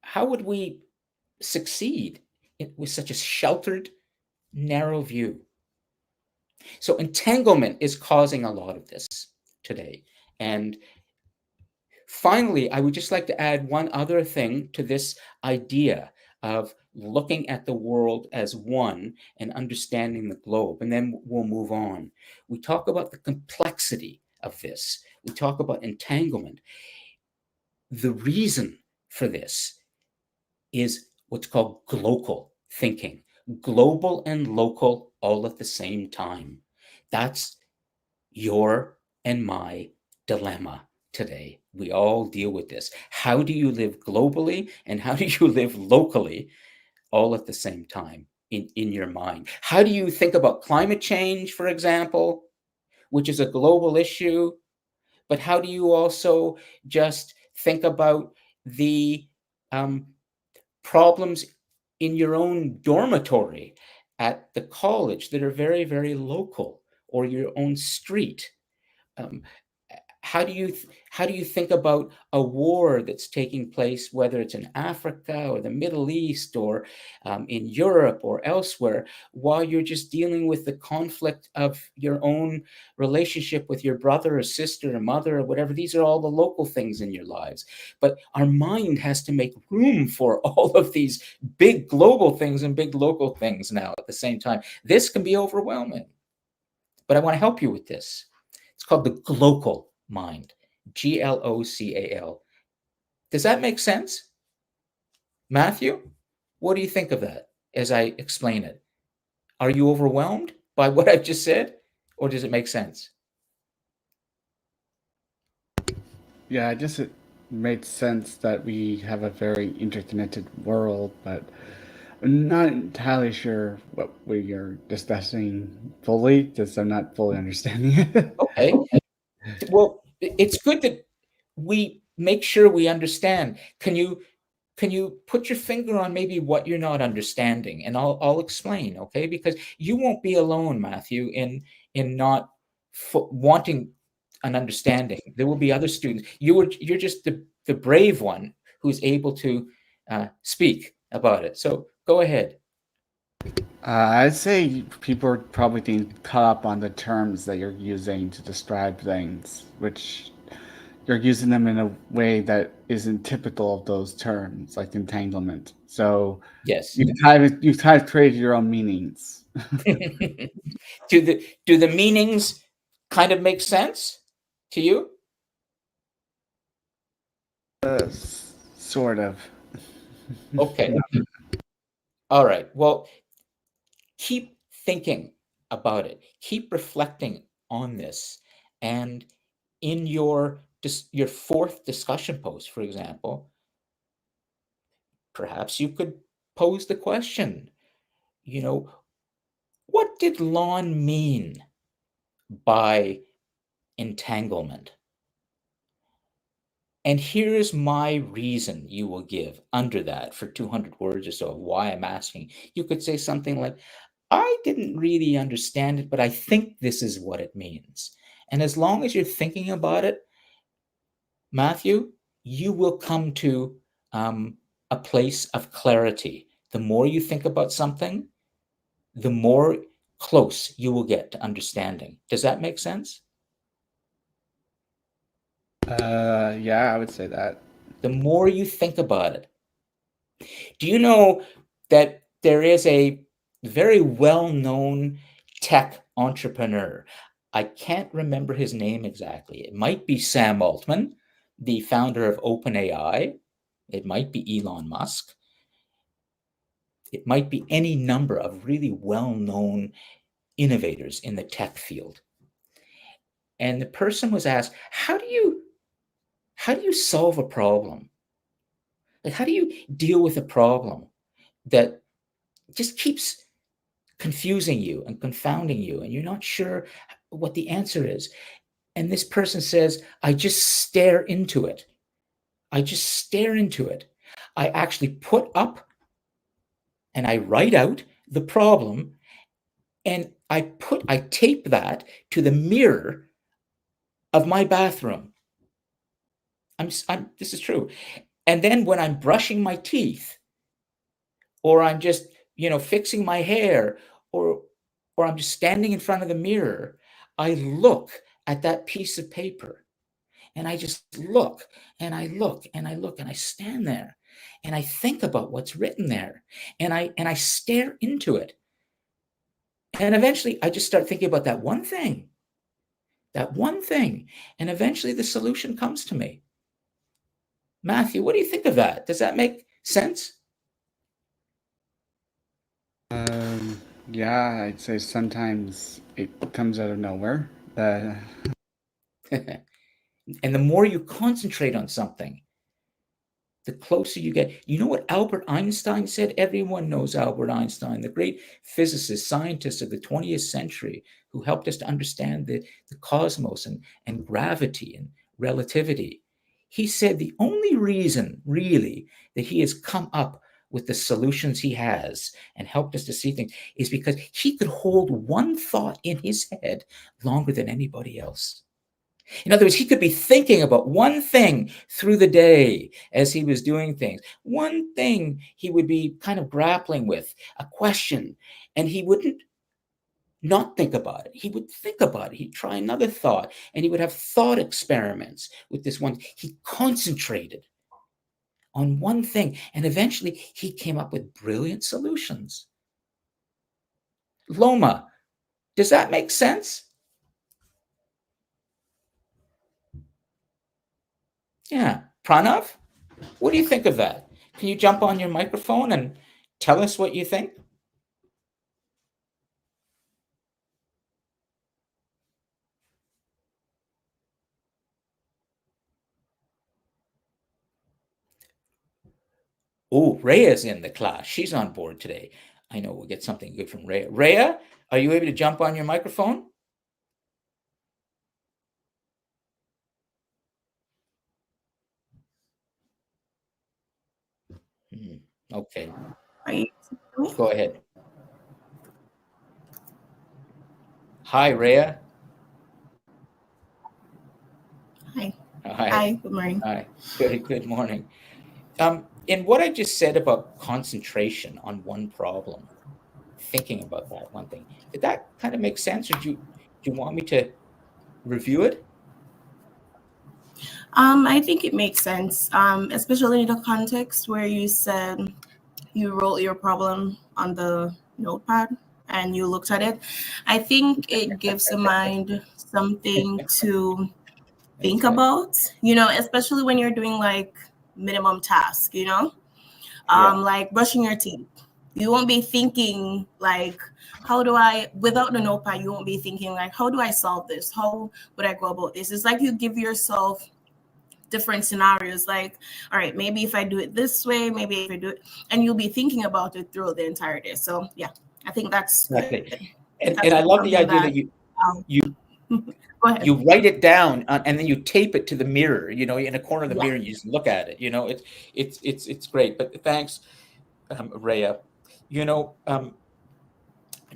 how would we succeed with such a sheltered, narrow view? So entanglement is causing a lot of this today. And finally, I would just like to add one other thing to this idea of looking at the world as one and understanding the globe, and then we'll move on. We talk about the complexity of this. We talk about entanglement. The reason for this is what's called global thinking, global and local all at the same time. That's your and my dilemma today. We all deal with this. How do you live globally and how do you live locally all at the same time in your mind? How do you think about climate change, for example, which is a global issue? But how do you also just think about the problems in your own dormitory at the college that are very, very local, or your own street? Um, how do you think about a war that's taking place, whether it's in Africa or the Middle East or in Europe or elsewhere, while you're just dealing with the conflict of your own relationship with your brother or sister or mother or whatever? These are all the local things in your lives. But our mind has to make room for all of these big global things and big local things now at the same time. This can be overwhelming. But I want to help you with this. It's called the glocal mind, Glocal. Does that make sense? Matthew, what do you think of that as I explain it? Are you overwhelmed by what I've just said, or does it make sense? Yeah, I guess it made sense that we have a very interconnected world, but I'm not entirely sure what we are discussing fully, because I'm not fully understanding it. Okay. Well, it's good that we make sure we understand. Can you put your finger on maybe what you're not understanding, and I'll explain, okay? Because you won't be alone, Matthew, in not wanting an understanding. There will be other students. You're just the brave one who's able to speak about it. So go ahead. I'd say people are probably getting caught up on the terms that you're using to describe things, which you're using them in a way that isn't typical of those terms, like entanglement. So Yes. you've kind of created your own meanings. do the meanings kind of make sense to you? Sort of. Okay. All right. Well, keep thinking about it. Keep reflecting on this. And in your fourth discussion post, for example, perhaps you could pose the question, what did Lon mean by entanglement? And here's my reason you will give under that for 200 words or so of why I'm asking. You could say something like, I didn't really understand it, but I think this is what it means. And as long as you're thinking about it, Matthew, you will come to a place of clarity. The more you think about something, the more close you will get to understanding. Does that make sense? Yeah, I would say that. The more you think about it. Do you know that there is a very well-known tech entrepreneur? I can't remember his name exactly. It might be Sam Altman, the founder of OpenAI. It might be Elon Musk. It might be any number of really well-known innovators in the tech field. And the person was asked, how do you solve a problem? Like, how do you deal with a problem that just keeps confusing you and confounding you, and you're not sure what the answer is? And this person says, I just stare into it. I just stare into it. I actually put up and I write out the problem, and I tape that to the mirror of my bathroom. This is true. And then when I'm brushing my teeth, or I'm just, fixing my hair, or I'm just standing in front of the mirror, I look at that piece of paper, and I just look and I look and I look and I stand there and I think about what's written there, and I stare into it. And eventually I just start thinking about that one thing. And eventually the solution comes to me. Matthew, what do you think of that? Does that make sense? Yeah, I'd say sometimes it comes out of nowhere. And the more you concentrate on something, the closer you get. You know what Albert Einstein said? Everyone knows Albert Einstein, the great physicist, scientist of the 20th century, who helped us to understand the cosmos and gravity and relativity. He said the only reason, really, that he has come up with the solutions he has and helped us to see things is because he could hold one thought in his head longer than anybody else. In other words, he could be thinking about one thing through the day as he was doing things. One thing he would be kind of grappling with, a question, and he wouldn't not think about it. He would think about it. He'd try another thought, and he would have thought experiments with this one. He concentrated on one thing, and eventually he came up with brilliant solutions. Loma, does that make sense? Yeah. Pranav, what do you think of that? Can you jump on your microphone and tell us what you think? Oh, Rhea's in the class. She's on board today. I know we'll get something good from Rhea. Rhea, are you able to jump on your microphone? Okay. Go ahead. Hi, Rhea. Hi. Hi. Hi, good morning. Hi. Good morning. In what I just said about concentration on one problem, thinking about that one thing, did that kind of make sense, or do you want me to review it? I think it makes sense, especially in the context where you said you wrote your problem on the notepad and you looked at it. I think it gives the mind something to think about, especially when you're doing like minimum task, like brushing your teeth. You won't be thinking like, without the notepad, you won't be thinking like, how do I solve this? How would I go about this? It's like you give yourself different scenarios, like, all right, maybe if I do it this way, maybe if I do it, and you'll be thinking about it throughout the entire day. So yeah, I think that's Exactly. good. And I love the idea that you go ahead. you write it down and then you tape it to the mirror, in a corner of the mirror, and you just look at it. It's great. But thanks, Rhea.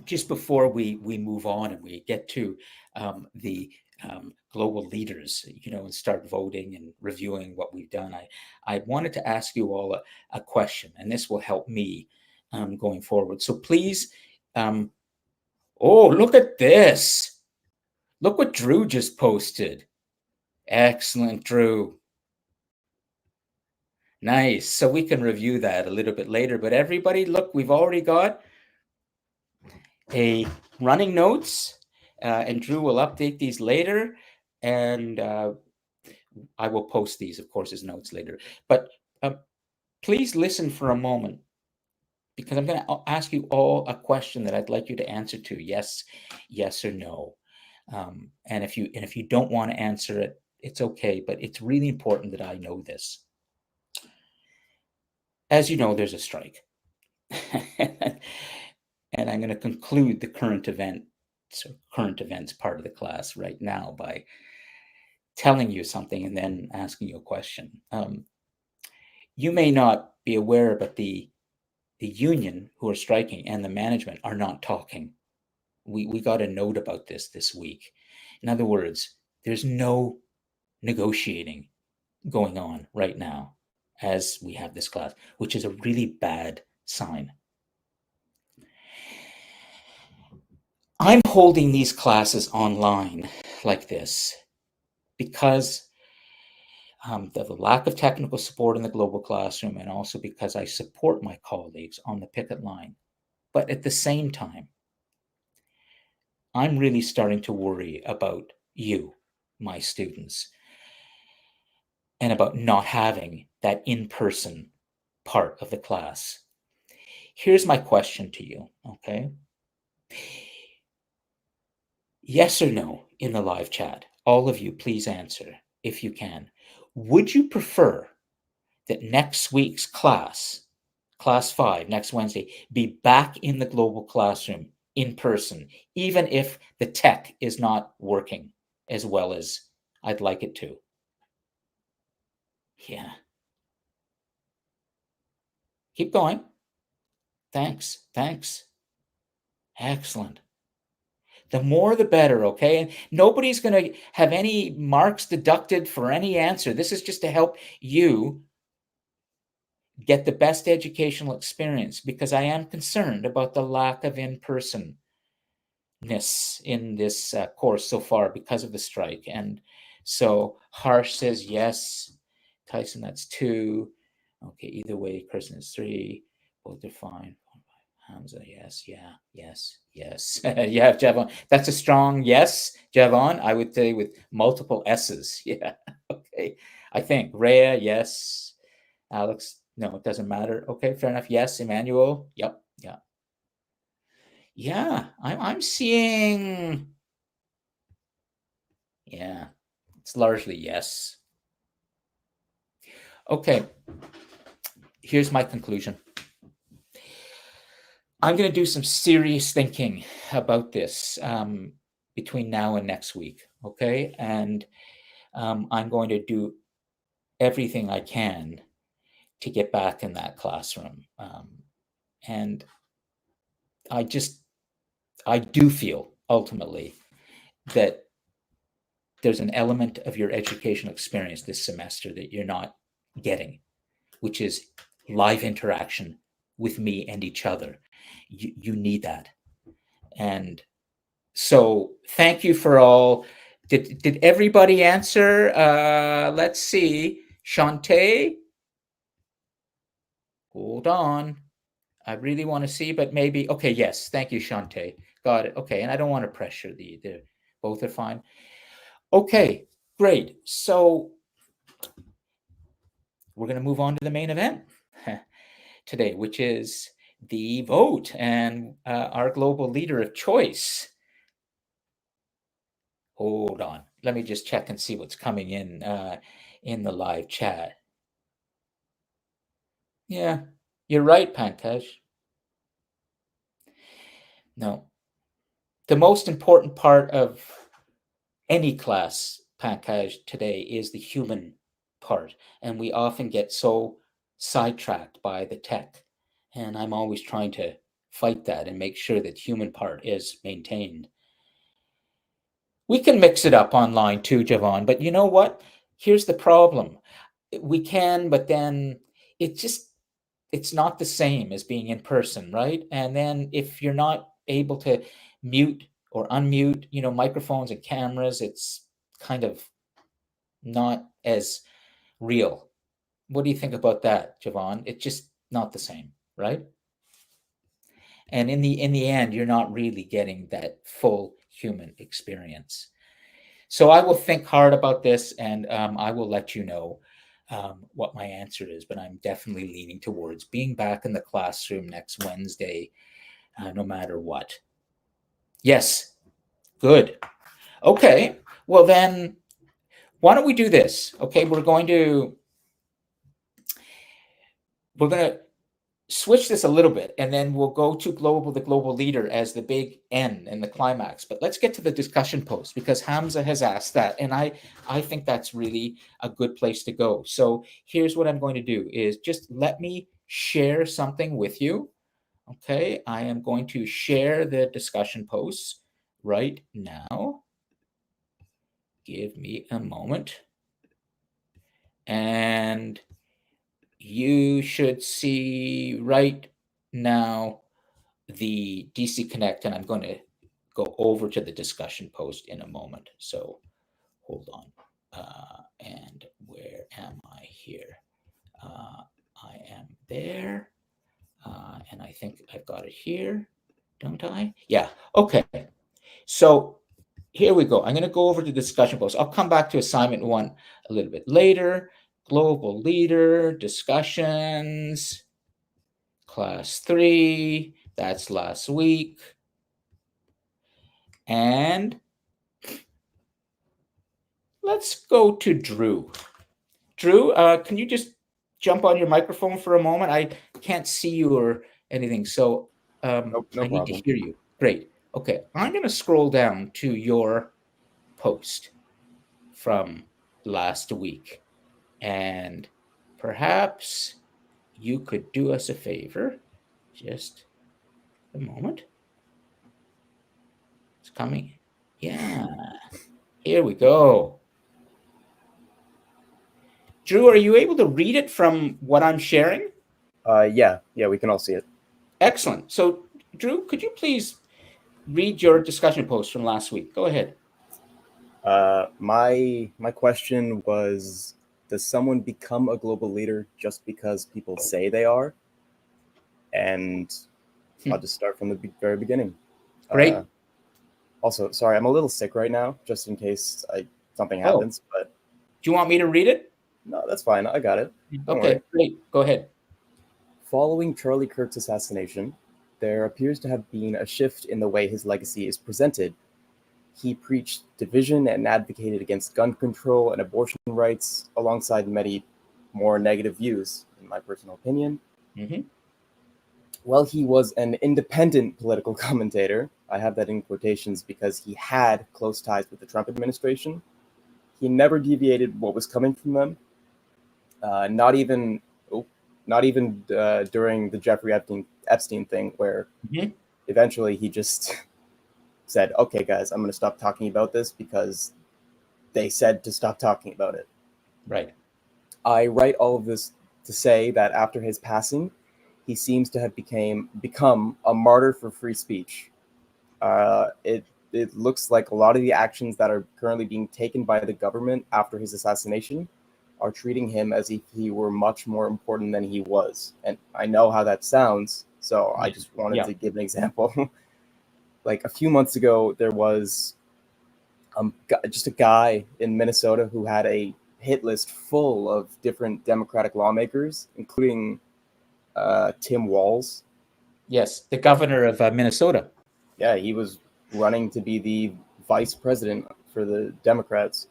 Just before we move on and we get to the global leaders, and start voting and reviewing what we've done, I wanted to ask you all a question, and this will help me going forward. So please, oh, look at this. Look what Drew just posted. Excellent, Drew. Nice. So we can review that a little bit later. But everybody, look, we've already got a running notes, and Drew will update these later, and I will post these, of course, as notes later. But please listen for a moment, because I'm going to ask you all a question that I'd like you to answer to yes or no. And if you don't want to answer it, it's okay. But it's really important that I know this. As you know, there's a strike. And I'm going to conclude the current events part of the class right now by telling you something and then asking you a question. You may not be aware, but the union who are striking and the management are not talking. We got a note about this week. In other words, there's no negotiating going on right now as we have this class, which is a really bad sign. I'm holding these classes online like this because of the lack of technical support in the global classroom, and also because I support my colleagues on the picket line. But at the same time, I'm really starting to worry about you, my students, and about not having that in-person part of the class. Here's my question to you, okay? Yes or no in the live chat. All of you, please answer if you can. Would you prefer that next week's class 5, next Wednesday, be back in the global classroom in person, even if the tech is not working as well as I'd like it to? Yeah. Keep going. Thanks. Excellent. The more the better, okay? And nobody's going to have any marks deducted for any answer. This is just to help you get the best educational experience, because I am concerned about the lack of in-personness in this course so far because of the strike. And so Harsh says yes. Tyson, that's 2. Okay, either way, Kirsten is 3. Both are fine. Hamza, yes, yeah, yes. Yeah, Javon. That's a strong yes, Javon. I would say with multiple S's. Yeah, okay. I think Rhea, yes. Alex, no, it doesn't matter. Okay, fair enough. Yes, Emmanuel. Yep, yeah. Yeah, I'm seeing. Yeah, it's largely yes. Okay, here's my conclusion. I'm going to do some serious thinking about this between now and next week, okay? And I'm going to do everything I can to get back in that classroom. And I do feel ultimately that there's an element of your educational experience this semester that you're not getting, which is live interaction with me and each other. You need that. And so thank you for all. Did everybody answer? Let's see. Shantae? Hold on. I really want to see, but maybe. Okay, yes. Thank you, Shantae. Got it. Okay, and I don't want to pressure the both are fine. Okay, great. So we're going to move on to the main event today, which is the vote and our global leader of choice. Hold on. Let me just check and see what's coming in the live chat. Yeah, you're right, Pankaj. No. The most important part of any class, Pankaj, today is the human part. And we often get so sidetracked by the tech. And I'm always trying to fight that and make sure that human part is maintained. We can mix it up online too, Javon, but you know what? Here's the problem. We can, but then it's not the same as being in person, right? And then if you're not able to mute or unmute, microphones and cameras, it's kind of not as real. What do you think about that, Javon? It's just not the same, right? And in the end, you're not really getting that full human experience. So I will think hard about this, and I will let you know what my answer is. But I'm definitely leaning towards being back in the classroom next Wednesday, no matter what. Yes, good. Okay, well then, why don't we do this? Okay, we're going to switch this a little bit, and then we'll go to the global leader as the big N and the climax. But let's get to the discussion post, because Hamza has asked that, and I think that's really a good place to go. So here's what I'm going to do is just let me share something with you. Okay, I am going to share the discussion posts right now. Give me a moment. And you should see right now the DC Connect, and I'm going to go over to the discussion post in a moment. So hold on. And where am I here? I am there. And I think I've got it here, don't I? Yeah. Okay. So here we go. I'm going to go over to the discussion post. I'll come back to assignment 1 a little bit later. Global leader discussions, class 3. That's last week. And let's go to Drew. Drew, can you just jump on your microphone for a moment? I can't see you or anything, so No I need to problem. hear you. Great. Okay, I'm going to scroll down to your post from last week, and perhaps you could do us a favor. Just a moment. It's coming. Yeah. Here we go. Drew, are you able to read it from what I'm sharing? Yeah, we can all see it. Excellent. So, Drew, could you please read your discussion post from last week? Go ahead. My question was, does someone become a global leader just because people say they are? And I'll just start from the very beginning. Great. Also, sorry, I'm a little sick right now, just in case something happens. But do you want me to read it? No, that's fine. I got it. Don't okay, worry. Great. Go ahead. Following Charlie Kirk's assassination, there appears to have been a shift in the way his legacy is presented. He preached division and advocated against gun control and abortion rights, alongside many more negative views, in my personal opinion. Mm-hmm. While he was an independent political commentator, I have that in quotations because he had close ties with the Trump administration, he never deviated what was coming from them. Not even during the Jeffrey Epstein thing, where eventually he just said, okay, guys, I'm going to stop talking about this because they said to stop talking about it. Right. I write all of this to say that after his passing, he seems to have become a martyr for free speech. It looks like a lot of the actions that are currently being taken by the government after his assassination are treating him as if he were much more important than he was. And I know how that sounds, so I just wanted to give an example. Like a few months ago, there was just a guy in Minnesota who had a hit list full of different Democratic lawmakers, including Tim Walz. Yes, the governor of Minnesota. Yeah, he was running to be the vice president for the Democrats.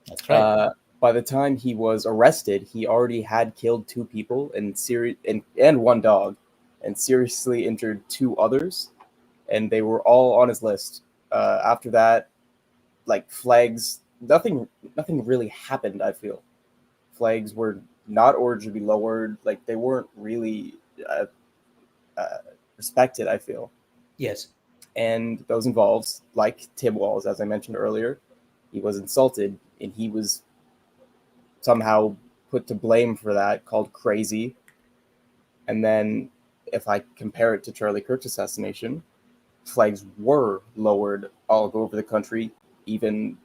That's right. By the time he was arrested, he already had killed 2 people and 1 dog, and seriously injured 2 others, and they were all on his list. After that, like flags, nothing really happened. I feel flags were not ordered to be lowered. Like they weren't really respected. I feel. Yes. And those involved, like Tim Walz, as I mentioned earlier, he was insulted and he was somehow put to blame for that, called crazy. And then if I compare it to Charlie Kirk's assassination, flags were lowered all over the country, even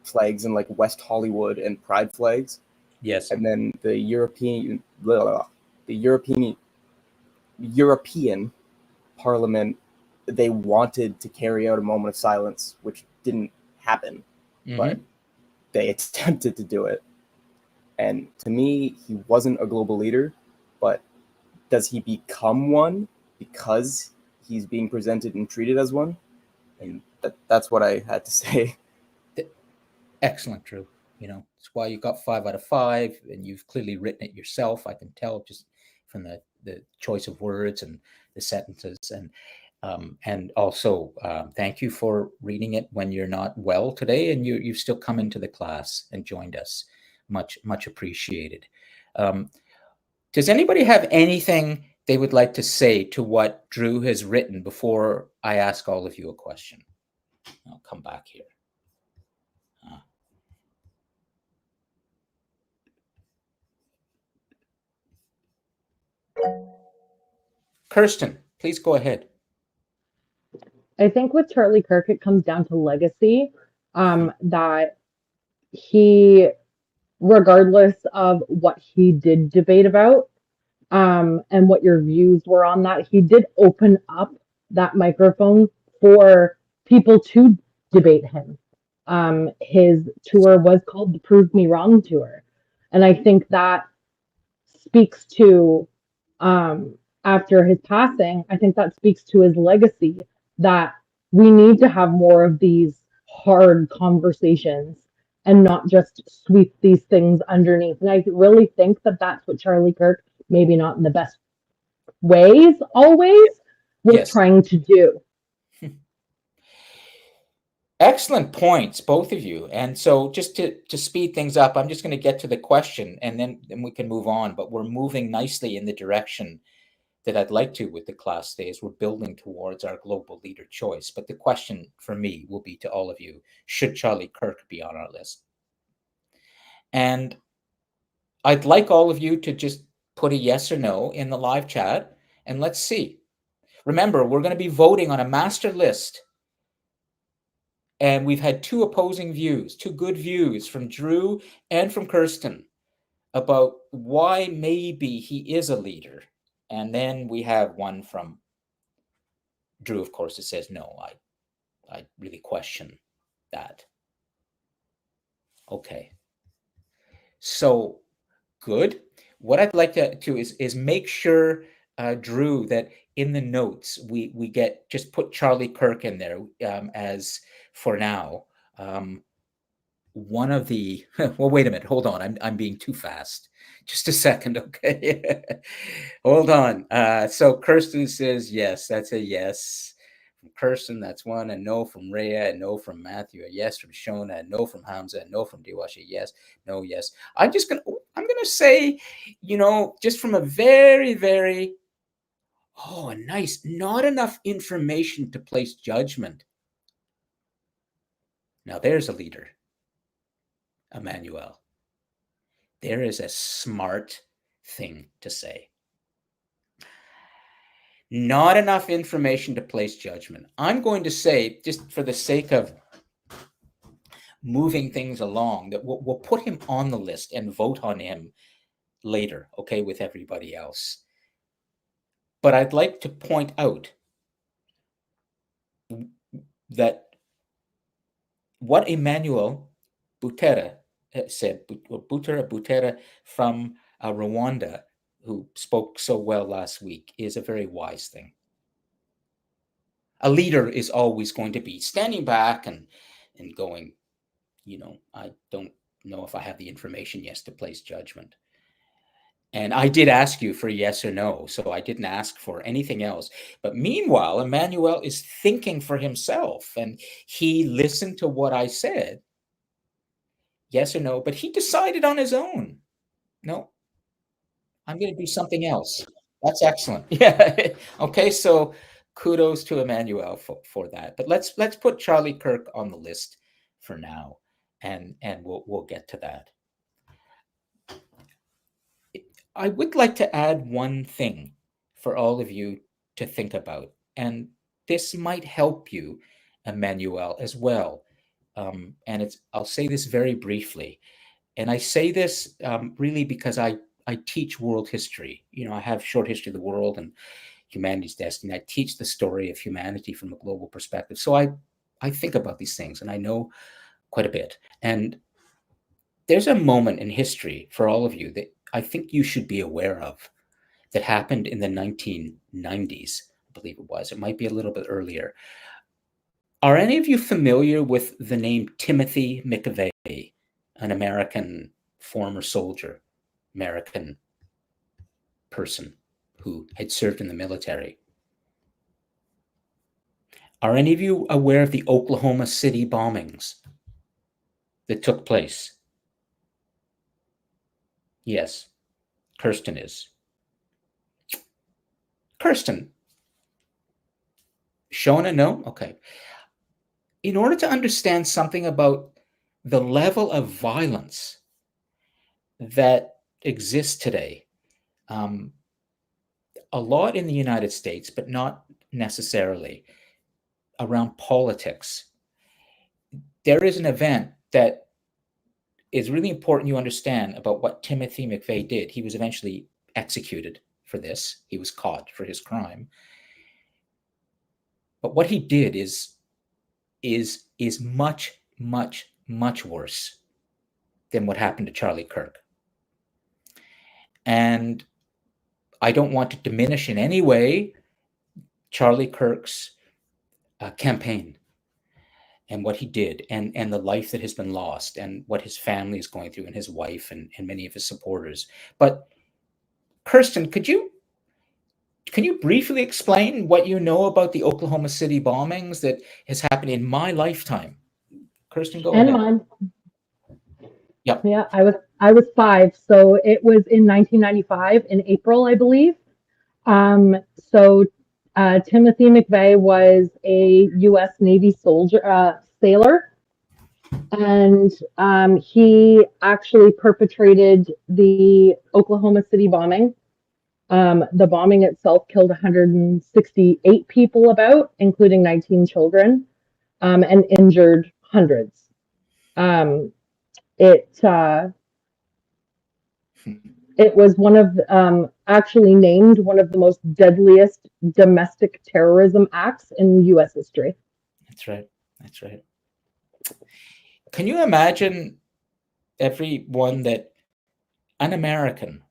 flags in like West Hollywood and pride flags. Yes. And then the European Parliament, they wanted to carry out a moment of silence, which didn't happen, but they attempted to do it. And to me, he wasn't a global leader, but does he become one because he's being presented and treated as one? And that's what I had to say. Excellent, Drew. You know, it's why you got 5 out of 5, and you've clearly written it yourself. I can tell just from the choice of words and the sentences, and also thank you for reading it when you're not well today, and you've still come into the class and joined us. Much appreciated. Does anybody have anything they would like to say to what Drew has written before I ask all of you a question? I'll come back here. Kirsten, please go ahead. I think with Charlie Kirk, it comes down to legacy. That he, regardless of what he did debate about, and what your views were on that, he did open up that microphone for people to debate him. His tour was called the Prove Me Wrong Tour. And I think that speaks to, after his passing, I think that speaks to his legacy, that we need to have more of these hard conversations and not just sweep these things underneath. And I really think that that's what Charlie Kirk, maybe not in the best ways always, was Yes. trying to do. Excellent points, both of you. And so just to speed things up, I'm just going to get to the question and then we can move on. But we're moving nicely in the direction that I'd like to with the class today as we're building towards our global leader choice. But the question for me will be to all of you, should Charlie Kirk be on our list? And I'd like all of you to just put a yes or no in the live chat and let's see. Remember, we're going to be voting on a master list. And we've had two opposing views, two good views from Drew and from Kirsten about why maybe he is a leader. And then we have one from Drew, of course, that says, no, I really question that. Okay. So good. What I'd like to do is make sure, Drew, that in the notes we get, just put Charlie Kirk in there as for now. One of the, well, wait a minute, hold on. I'm being too fast. Just a second, okay? Hold on. So Kirsten says yes, that's a yes. From Kirsten, that's one. A no from Rhea, a no from Matthew, a yes from Shona, a no from Hamza, a no from Diwash, a yes, no, yes. I'm gonna say, just from a very, very, a nice, not enough information to place judgment. Now there's a leader. Emmanuel. There is a smart thing to say. Not enough information to place judgment. I'm going to say, just for the sake of moving things along, that we'll put him on the list and vote on him later, okay, with everybody else. But I'd like to point out that what Emmanuel Butera said, Butera from Rwanda, who spoke so well last week, is a very wise thing. A leader is always going to be standing back and going, I don't know if I have the information yet to place judgment. And I did ask you for yes or no, so I didn't ask for anything else. But meanwhile, Emmanuel is thinking for himself, and he listened to what I said, yes or no, but he decided on his own. No, I'm going to do something else. That's excellent. Yeah. Okay, so kudos to Emmanuel for that. But let's put Charlie Kirk on the list for now, and we'll get to that. I would like to add one thing for all of you to think about, and this might help you, Emmanuel, as well. And I'll say this very briefly, and I say this really because I teach world history. I have short history of the world and humanity's destiny. I teach the story of humanity from a global perspective. So I think about these things and I know quite a bit. And there's a moment in history for all of you that I think you should be aware of that happened in the 1990s, I believe it was. It might be a little bit earlier. Are any of you familiar with the name Timothy McVeigh, an American former soldier, American person who had served in the military? Are any of you aware of the Oklahoma City bombings that took place? Yes, Kirsten is. Kirsten. Shona, no? Okay. In order to understand something about the level of violence that exists today, a lot in the United States, but not necessarily around politics. There is an event that is really important you understand about what Timothy McVeigh did. He was eventually executed for this. He was caught for his crime. But what he did is much, much, much worse than what happened to Charlie Kirk. And I don't want to diminish in any way Charlie Kirk's campaign and what he did, and the life that has been lost, and what his family is going through, and his wife, and many of his supporters. But Kirsten, can you briefly explain what you know about the Oklahoma City bombings that has happened in my lifetime? Kirsten, go ahead. And mine. Yep. Yeah, I was 5, so it was in 1995 in April, I believe. So Timothy McVeigh was a U.S. Navy sailor, and he actually perpetrated the Oklahoma City bombing. The bombing itself killed 168 people, including 19 children, and injured hundreds. It was one of actually named one of the most deadliest domestic terrorism acts in U.S. history. That's right. That's right. Can you imagine everyone that an American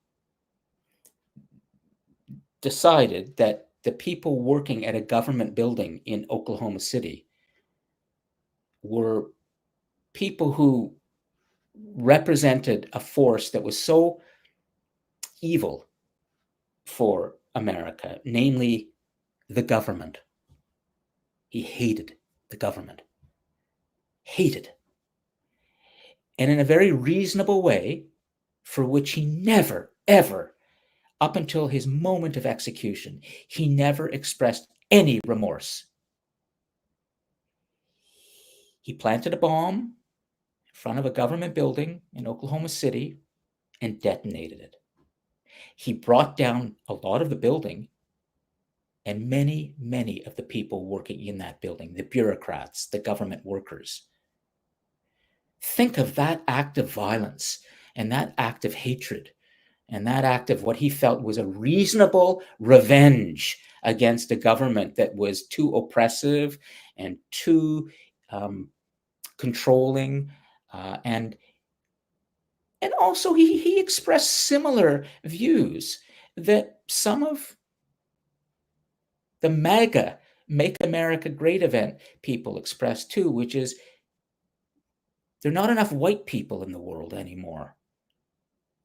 decided that the people working at a government building in Oklahoma City were people who represented a force that was so evil for America, namely the government. He hated the government. Hated. And in a very reasonable way, for which he never, ever, up until his moment of execution, he never expressed any remorse. He planted a bomb in front of a government building in Oklahoma City and detonated it. He brought down a lot of the building and many, many of the people working in that building, the bureaucrats, the government workers. Think of that act of violence and that act of hatred and that act of what he felt was a reasonable revenge against a government that was too oppressive and too controlling. And also he expressed similar views that some of the MAGA, Make America Great event people express too, which is there are not enough white people in the world anymore.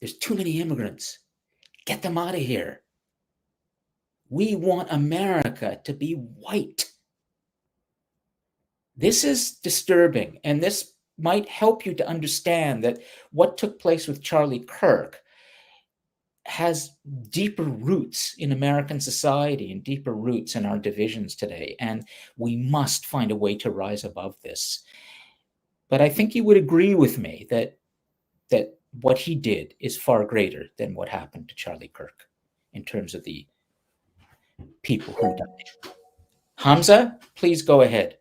There's too many immigrants. Get them out of here. We want America to be white. This is disturbing, and this might help you to understand that what took place with Charlie Kirk has deeper roots in American society and deeper roots in our divisions today, and we must find a way to rise above this. But I think you would agree with me that what he did is far greater than what happened to Charlie Kirk in terms of the people who died. Hamza, please go ahead.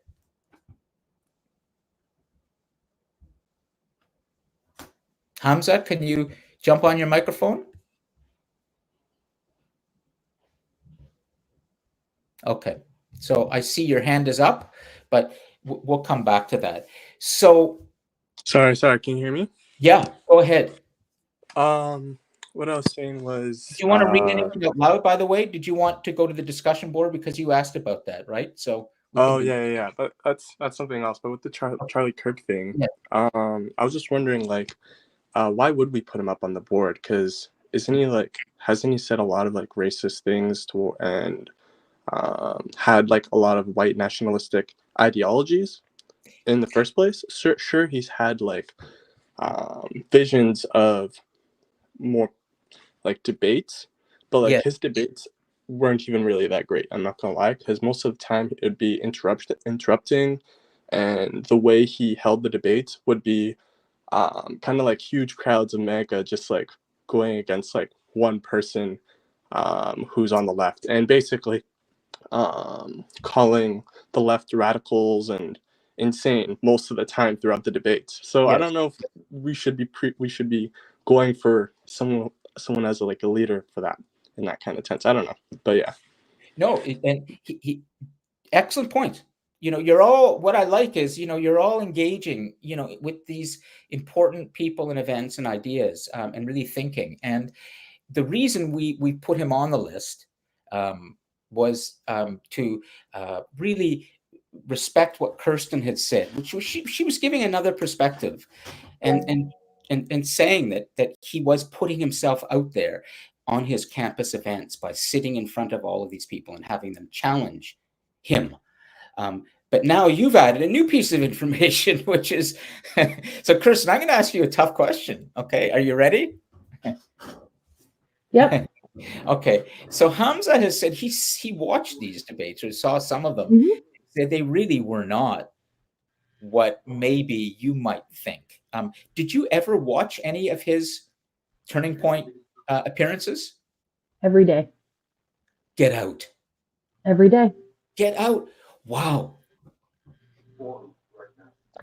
Hamza, can you jump on your microphone? Okay, so I see your hand is up, but we'll come back to that. So, Sorry, can you hear me? Yeah, go ahead. What I was saying was, Do you want to read anything out loud, by the way? Did you want to go to the discussion board because you asked about that, right? So. Yeah. But that's something else. But with the Charlie Kirk thing, yeah. I was just wondering, like, why would we put him up on the board? Because hasn't he said a lot of like racist things and had like a lot of white nationalistic ideologies in the first place? Sure, he's had like visions of more like debates, but like his debates weren't even really that great. I'm not gonna lie, because most of the time it would be interrupting, and the way he held the debates would be kind of like huge crowds of MAGA just like going against like one person who's on the left, and basically calling the left radicals and insane most of the time throughout the debates. So I Yes. don't know if we should be going for someone as a leader for that in that kind of sense. I don't know, but yeah. No, and he excellent point. You're all, what I like is, you're all engaging, with these important people and events and ideas, and really thinking. And the reason we put him on the list was to really respect what Kirsten had said, which was she was giving another perspective, and saying that he was putting himself out there on his campus events by sitting in front of all of these people and having them challenge him. But now you've added a new piece of information, which is so, Kirsten, I'm going to ask you a tough question. Okay, are you ready? Yep. Okay, so Hamza has said he watched these debates or saw some of them. Mhm. Said they really were not what maybe you might think. Did you ever watch any of his Turning Point appearances? Every day. Get out. Every day. Get out. Wow.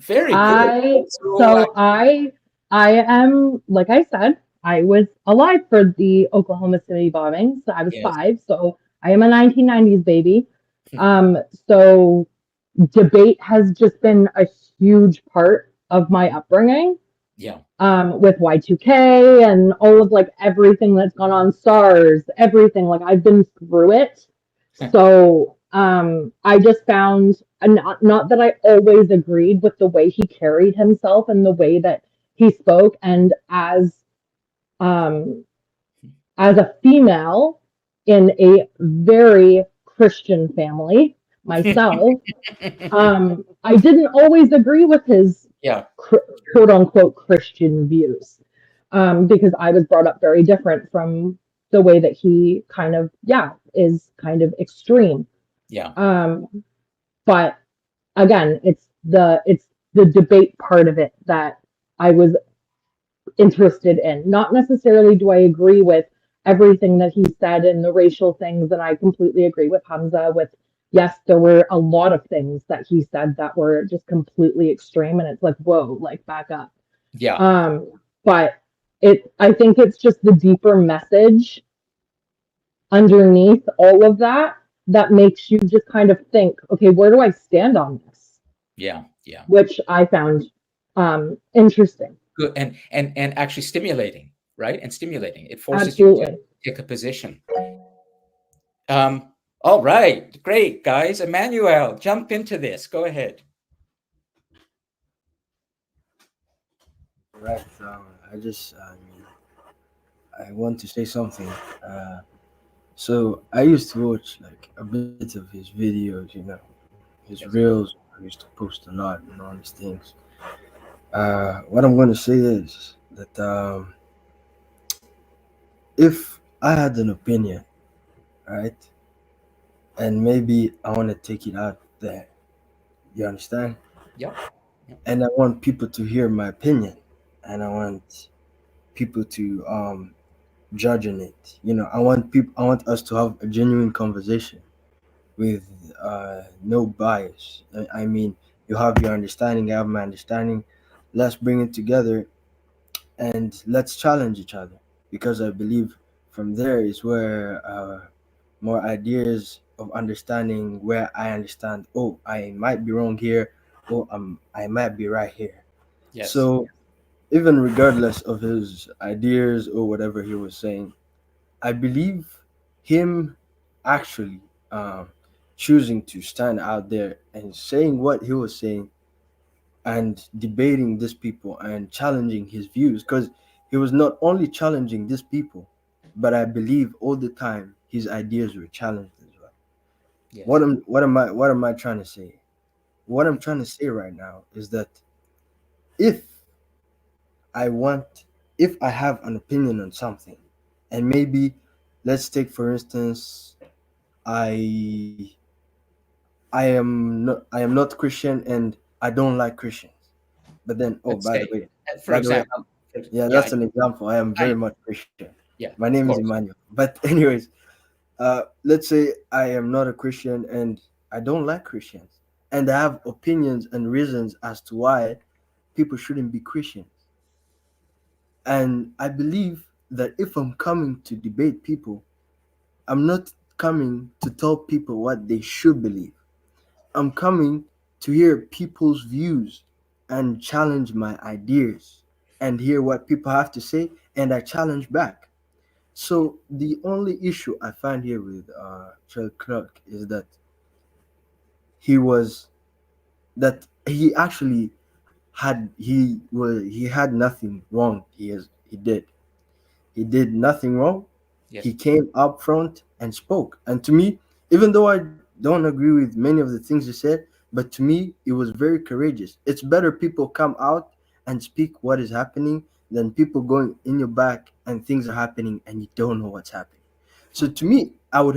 Very good. I am, like I said, I was alive for the Oklahoma City bombings. I was Yes. 5, so I am a 1990s baby. So debate has just been a huge part of my upbringing. Yeah. With Y2K and all of everything that's gone on, SARS, everything, I've been through it. So I just found, not that I always agreed with the way he carried himself and the way that he spoke, and as a female in a very Christian family myself, I didn't always agree with his quote unquote Christian views, because I was brought up very different from the way that he is kind of extreme. Yeah. But again, it's the debate part of it that I was interested in. Not necessarily do I agree with everything that he said and the racial things, and I completely agree with Hamza with, yes, there were a lot of things that he said that were just completely extreme, and it's whoa, back up. Yeah. But I think it's just the deeper message underneath all of that that makes you just kind of think, okay, where do I stand on this? Yeah. Yeah. Which I found interesting. Good. And actually stimulating, right? And stimulating. It forces Absolutely. you to take a position. All right. Great, guys. Emmanuel, jump into this. Go ahead. Right. I want to say something. So I used to watch a bit of his videos, his reels. I used to post a lot and all these things. What I'm going to say is that if I had an opinion, right, and maybe I want to take it out there, you understand? Yep. And I want people to hear my opinion, and I want people to judge on it. I want us to have a genuine conversation with no bias. I mean, you have your understanding, I have my understanding. Let's bring it together and let's challenge each other, because I believe from there is where more ideas of understanding, where I understand, oh, I might be wrong here, oh, I might be right here. Yes. So even regardless of his ideas or whatever he was saying, I believe him actually choosing to stand out there and saying what he was saying and debating these people and challenging his views, because he was not only challenging these people, but I believe all the time his ideas were challenged as well. Yes. What am I trying to say? What I'm trying to say right now is that if I want if I have an opinion on something, and maybe let's take for instance, I I am not Christian and I don't like Christians. But then, oh, Let's say, for by the way, example. yeah, Yeah. that's an example. I am very I- much Christian. Yeah. My name of is course. Emmanuel. But anyways, let's say I am not a Christian and I don't like Christians, and I have opinions and reasons as to why people shouldn't be Christians. And I believe that if I'm coming to debate people, I'm not coming to tell people what they should believe. I'm coming to hear people's views and challenge my ideas and hear what people have to say, and I challenge back. So the only issue I find here with Charlie Clark is that he was that he actually he had nothing wrong. He did nothing wrong. Yes. He came up front and spoke. And to me, even though I don't agree with many of the things he said, but to me, it was very courageous. It's better people come out and speak what is happening than people going in your back and things are happening and you don't know what's happening. So to me, I'd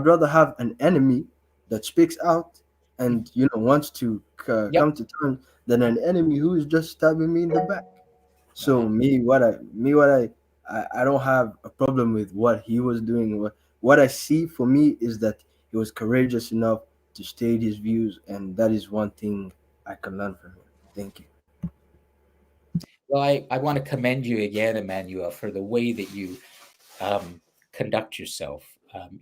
rather have an enemy that speaks out and wants to Yep. come to terms than an enemy who is just stabbing me in the back. So Uh-huh. I don't have a problem with what he was doing. What I see for me is that he was courageous enough to state his views, and that is one thing I can learn from him. Thank you. Well, I want to commend you again, Emmanuel, for the way that you conduct yourself.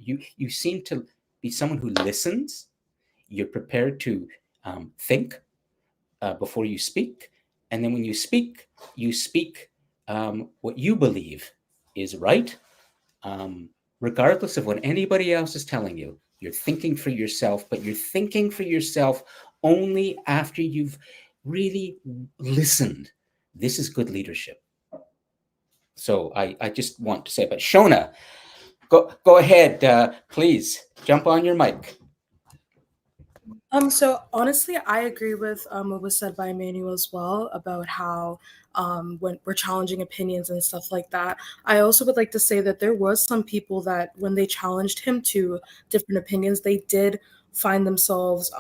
You seem to be someone who listens. You're prepared to think before you speak, and then when you speak what you believe is right, regardless of what anybody else is telling you. You're thinking for yourself, but you're thinking for yourself only after you've really listened. This is good leadership. So I just want to say, but Shona, go ahead, please jump on your mic. So honestly, I agree with what was said by Emmanuel as well about how when we're challenging opinions and stuff like that. I also would like to say that there was some people that when they challenged him to different opinions, they did find themselves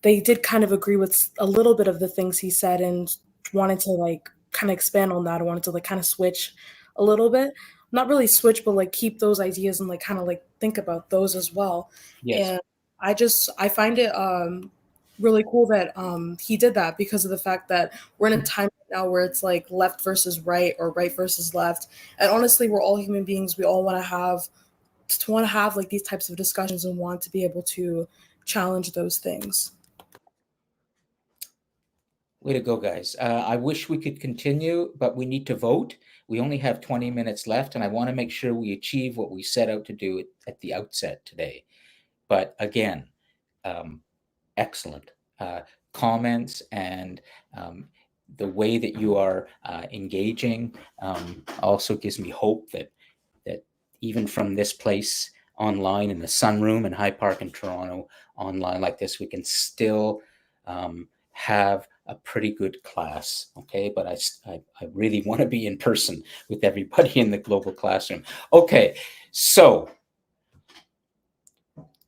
they did kind of agree with a little bit of the things he said and wanted to like kind of expand on that. I wanted to like kind of switch a little bit, not really switch, but like keep those ideas and like kind of like think about those as well. Yes. And I find it really cool that he did that because of the fact that we're in a time right now where it's like left versus right or right versus left. And honestly, we're all human beings. We all want to have like these types of discussions and want to be able to challenge those things. Way to go, guys. I wish we could continue, but we need to vote. We only have 20 minutes left, and I want to make sure we achieve what we set out to do at the outset today. But again, excellent comments, and the way that you are engaging also gives me hope that even from this place online in the sunroom in High Park in Toronto, online like this, we can still have a pretty good class. Okay, but I really want to be in person with everybody in the global classroom. Okay, so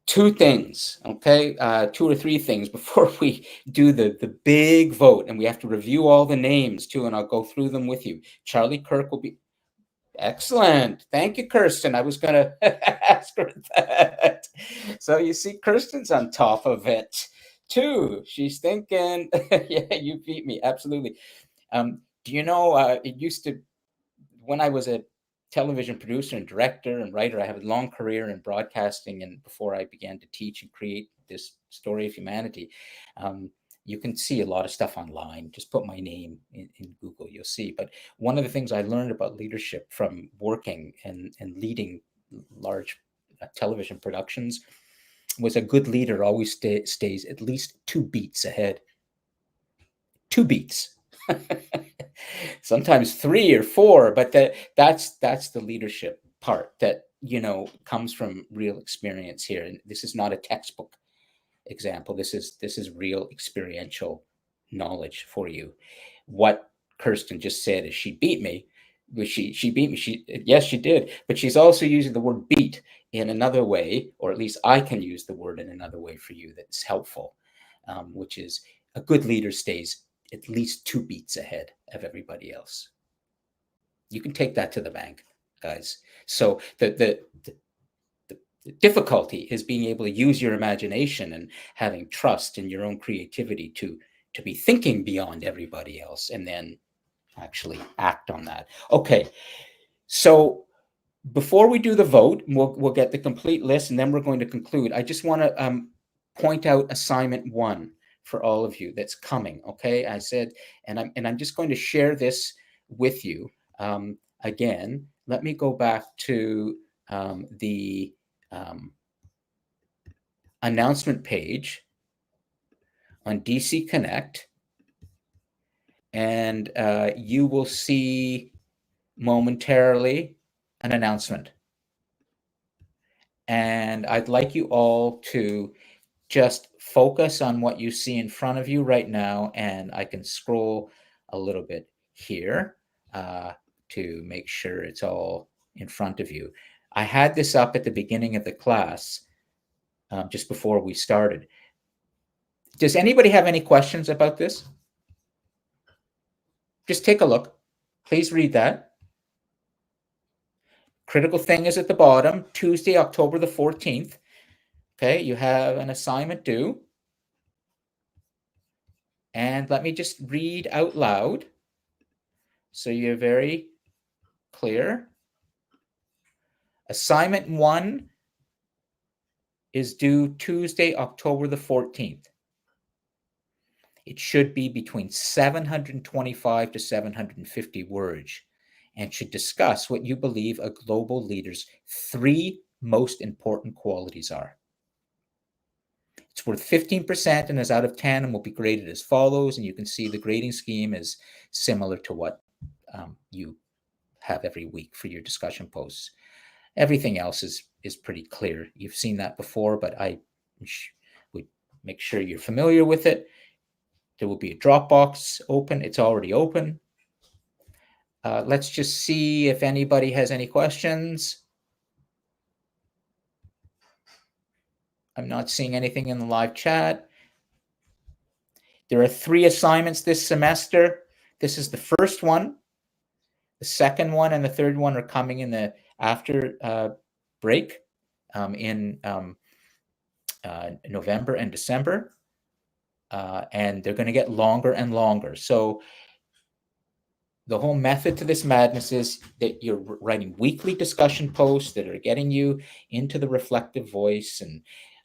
two things, okay, two or three things before we do the big vote, and we have to review all the names too, and I'll go through them with you. Charlie Kirk will be excellent. Thank you, Kirsten. I was going to ask her that. So you see, Kirsten's on top of it too. She's thinking, yeah, you beat me. Absolutely. Do you know, it used to, when I was a television producer and director and writer, I have a long career in broadcasting. And before I began to teach and create this story of humanity, you can see a lot of stuff online. Just put my name in Google, you'll see. But one of the things I learned about leadership from working and leading large television productions was a good leader always stays at least 2 beats ahead. 2 beats. Sometimes 3 or 4, but that's the leadership part that comes from real experience here. And this is not a textbook example. This is real experiential knowledge for you. What Kirsten just said is she beat me. She beat me. Yes, she did. But she's also using the word beat in another way, or at least I can use the word in another way for you that's helpful, which is a good leader stays at least 2 beats ahead of everybody else. You can take that to the bank, guys. So the difficulty is being able to use your imagination and having trust in your own creativity to be thinking beyond everybody else and then actually act on that. Okay, so before we do the vote, we'll get the complete list and then we're going to conclude. I just want to point out assignment 1 for all of you that's coming. Okay, I said, and I'm just going to share this with you. Again, let me go back to the announcement page on DC Connect, and you will see momentarily an announcement. And I'd like you all to just focus on what you see in front of you right now, and I can scroll a little bit here to make sure it's all in front of you. I had this up at the beginning of the class just before we started. Does anybody have any questions about this? Just take a look. Please read that. Critical thing is at the bottom, Tuesday, October the 14th. Okay, you have an assignment due. And let me just read out loud so you're very clear. Assignment 1 is due Tuesday, October the 14th. It should be between 725 to 750 words and should discuss what you believe a global leader's 3 most important qualities are. It's worth 15% and is out of 10 and will be graded as follows. And you can see the grading scheme is similar to what you have every week for your discussion posts. Everything else is pretty clear. You've seen that before, but I would make sure you're familiar with it. There will be a Dropbox open. It's already open. Let's just see if anybody has any questions. I'm not seeing anything in the live chat. There are 3 assignments this semester. This is the first one. The second one and the third one are coming in the after break in November and December. And they're going to get longer and longer. So the whole method to this madness is that you're writing weekly discussion posts that are getting you into the reflective voice, and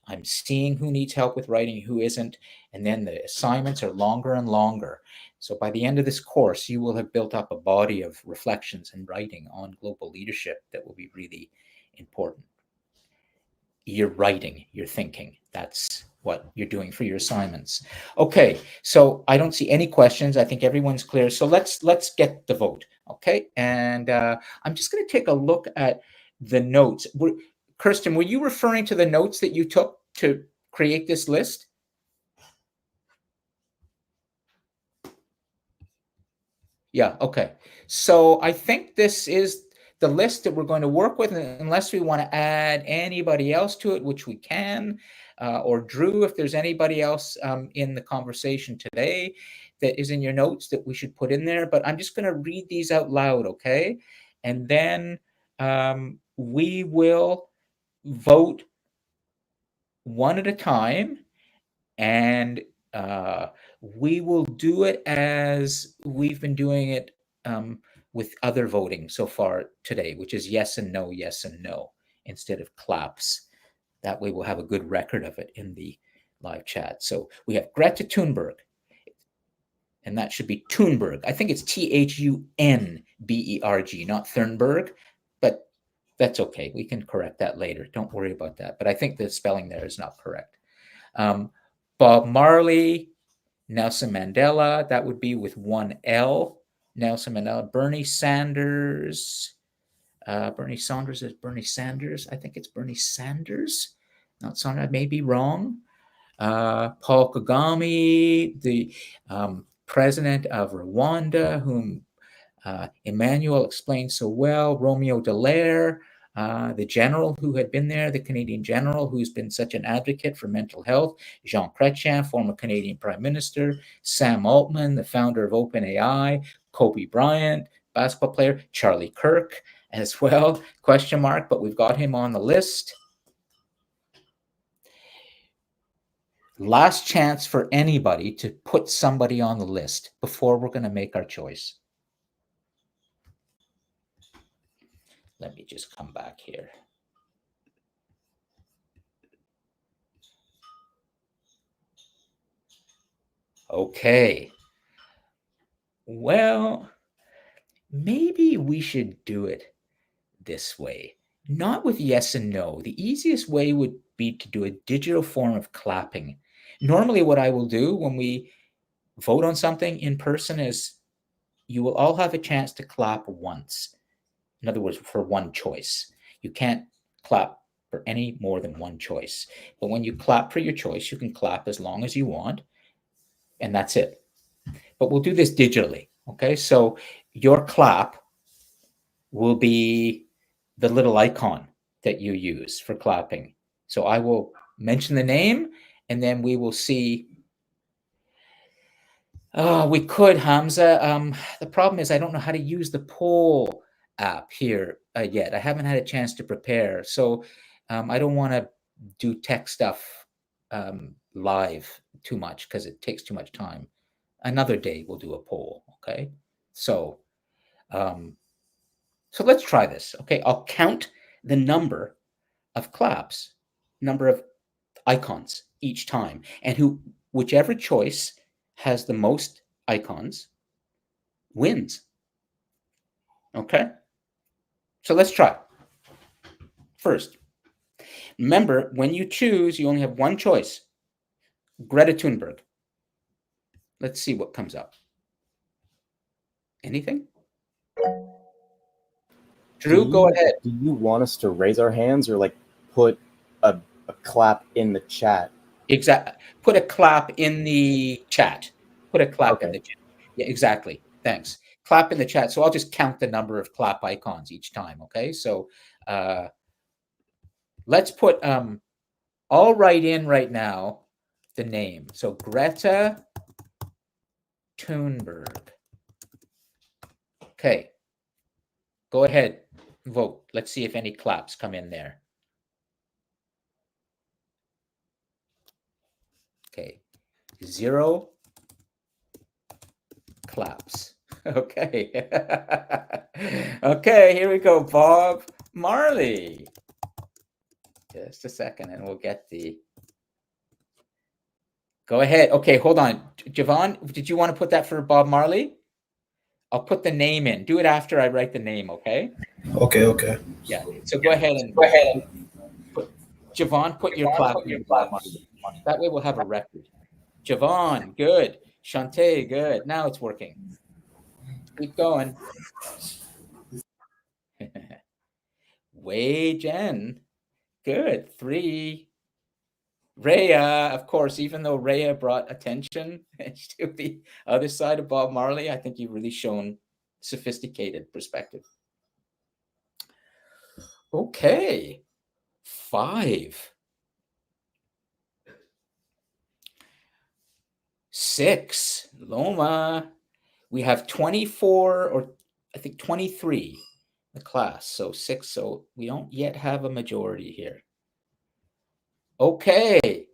I'm seeing who needs help with writing, who isn't, and then the assignments are longer and longer. So by the end of this course, you will have built up a body of reflections and writing on global leadership that will be really important. You're writing, you're thinking. That's what you're doing for your assignments. Okay, so I don't see any questions. I think everyone's clear. So let's get the vote, okay? And I'm just going to take a look at the notes. Kirsten, were you referring to the notes that you took to create this list? Yeah, okay. So I think this is the list that we're going to work with, unless we want to add anybody else to it, which we can, or Drew, if there's anybody else in the conversation today that is in your notes that we should put in there. But I'm just going to read these out loud, okay? And then we will vote one at a time, and we will do it as we've been doing it with other voting so far today, which is yes and no, instead of claps. That way we'll have a good record of it in the live chat. So we have Greta Thunberg, and that should be Thunberg. I think it's Thunberg, not Thunberg, but that's okay. We can correct that later. Don't worry about that. But I think the spelling there is not correct. Bob Marley, Nelson Mandela, that would be with one L. Nelson Mandela. Bernie Sanders. Bernie Sanders is Bernie Sanders. I think it's Bernie Sanders. Not Sanders. I may be wrong. Paul Kagame, the president of Rwanda, whom Emmanuel explained so well. Romeo Dallaire, the general who had been there, the Canadian general who's been such an advocate for mental health. Jean Chrétien, former Canadian Prime Minister. Sam Altman, the founder of OpenAI. Kobe Bryant, basketball player. Charlie Kirk as well, question mark, but we've got him on the list. last chance for anybody to put somebody on the list before we're going to make our choice. Let me just come back here. Okay. Well, maybe we should do it this way. Not with yes and no. The easiest way would be to do a digital form of clapping. Normally, what I will do when we vote on something in person is you will all have a chance to clap once. In other words, for one choice. You can't clap for any more than one choice. But when you clap for your choice, you can clap as long as you want, and that's it. But we'll do this digitally, okay? So your clap will be the little icon that you use for clapping. So I will mention the name, and then we will see. Oh, we could, Hamza. The problem is I don't know how to use the poll app here yet. I haven't had a chance to prepare. So I don't want to do tech stuff live too much because it takes too much time. Another day we'll do a poll, okay? So let's try this, okay? I'll count the number of claps, number of icons each time, and whichever choice has the most icons wins. Okay? So let's try. First, remember, when you choose, you only have one choice. Greta Thunberg. Let's see what comes up. Anything? Drew, go ahead. Do you want us to raise our hands or like put a clap in the chat? Exactly. Put a clap in the chat. Put a clap in Okay. the chat. Yeah, exactly. Thanks. Clap in the chat. So I'll just count the number of clap icons each time. Okay. So let's put, I'll write in right now the name. So Greta Thunberg. Okay. Go ahead. Vote. Let's see if any claps come in there. Okay. 0 claps. Okay. Okay, here we go. Bob Marley. Just a second and we'll get the. Go ahead. Okay, hold on. Javon, did you want to put that for Bob Marley? I'll put the name in. Do it after I write the name, okay? Okay. Yeah. So go ahead and put Javon, put your clap in Bob Marley. That way we'll have a record. Javon, good. Shantae, good. Now it's working. Keep going. Wei Jen, good. 3. Rhea, of course, even though Rhea brought attention to the other side of Bob Marley, I think you've really shown sophisticated perspective. Okay. 5. 6. Loma. We have 24 or I think 23 in the class. So 6. So we don't yet have a majority here. Okay.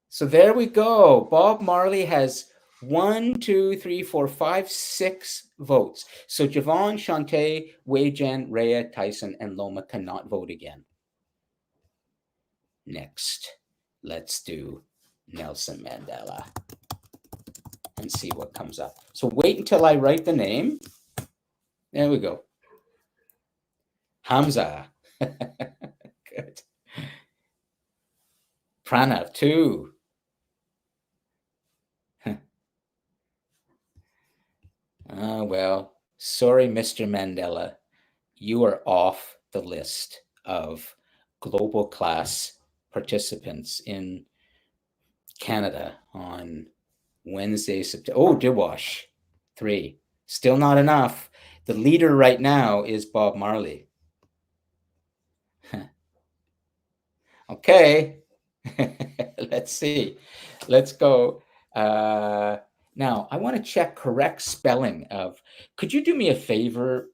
So there we go. Bob Marley has 1, 2, 3, 4, 5, 6 votes. So Javon, Shantae, Wei Jen, Rhea, Tyson, and Loma cannot vote again. Next, let's do Nelson Mandela and see what comes up. So wait until I write the name. There we go. Hamza. Good. Pranav, 2. Well, sorry, Mr. Mandela. You are off the list of global class participants in Canada on Wednesday, September. Oh, Diwash, 3. Still not enough. The leader right now is Bob Marley. Okay. Let's see. Let's go. Now, I want to check correct spelling of. Could you do me a favor,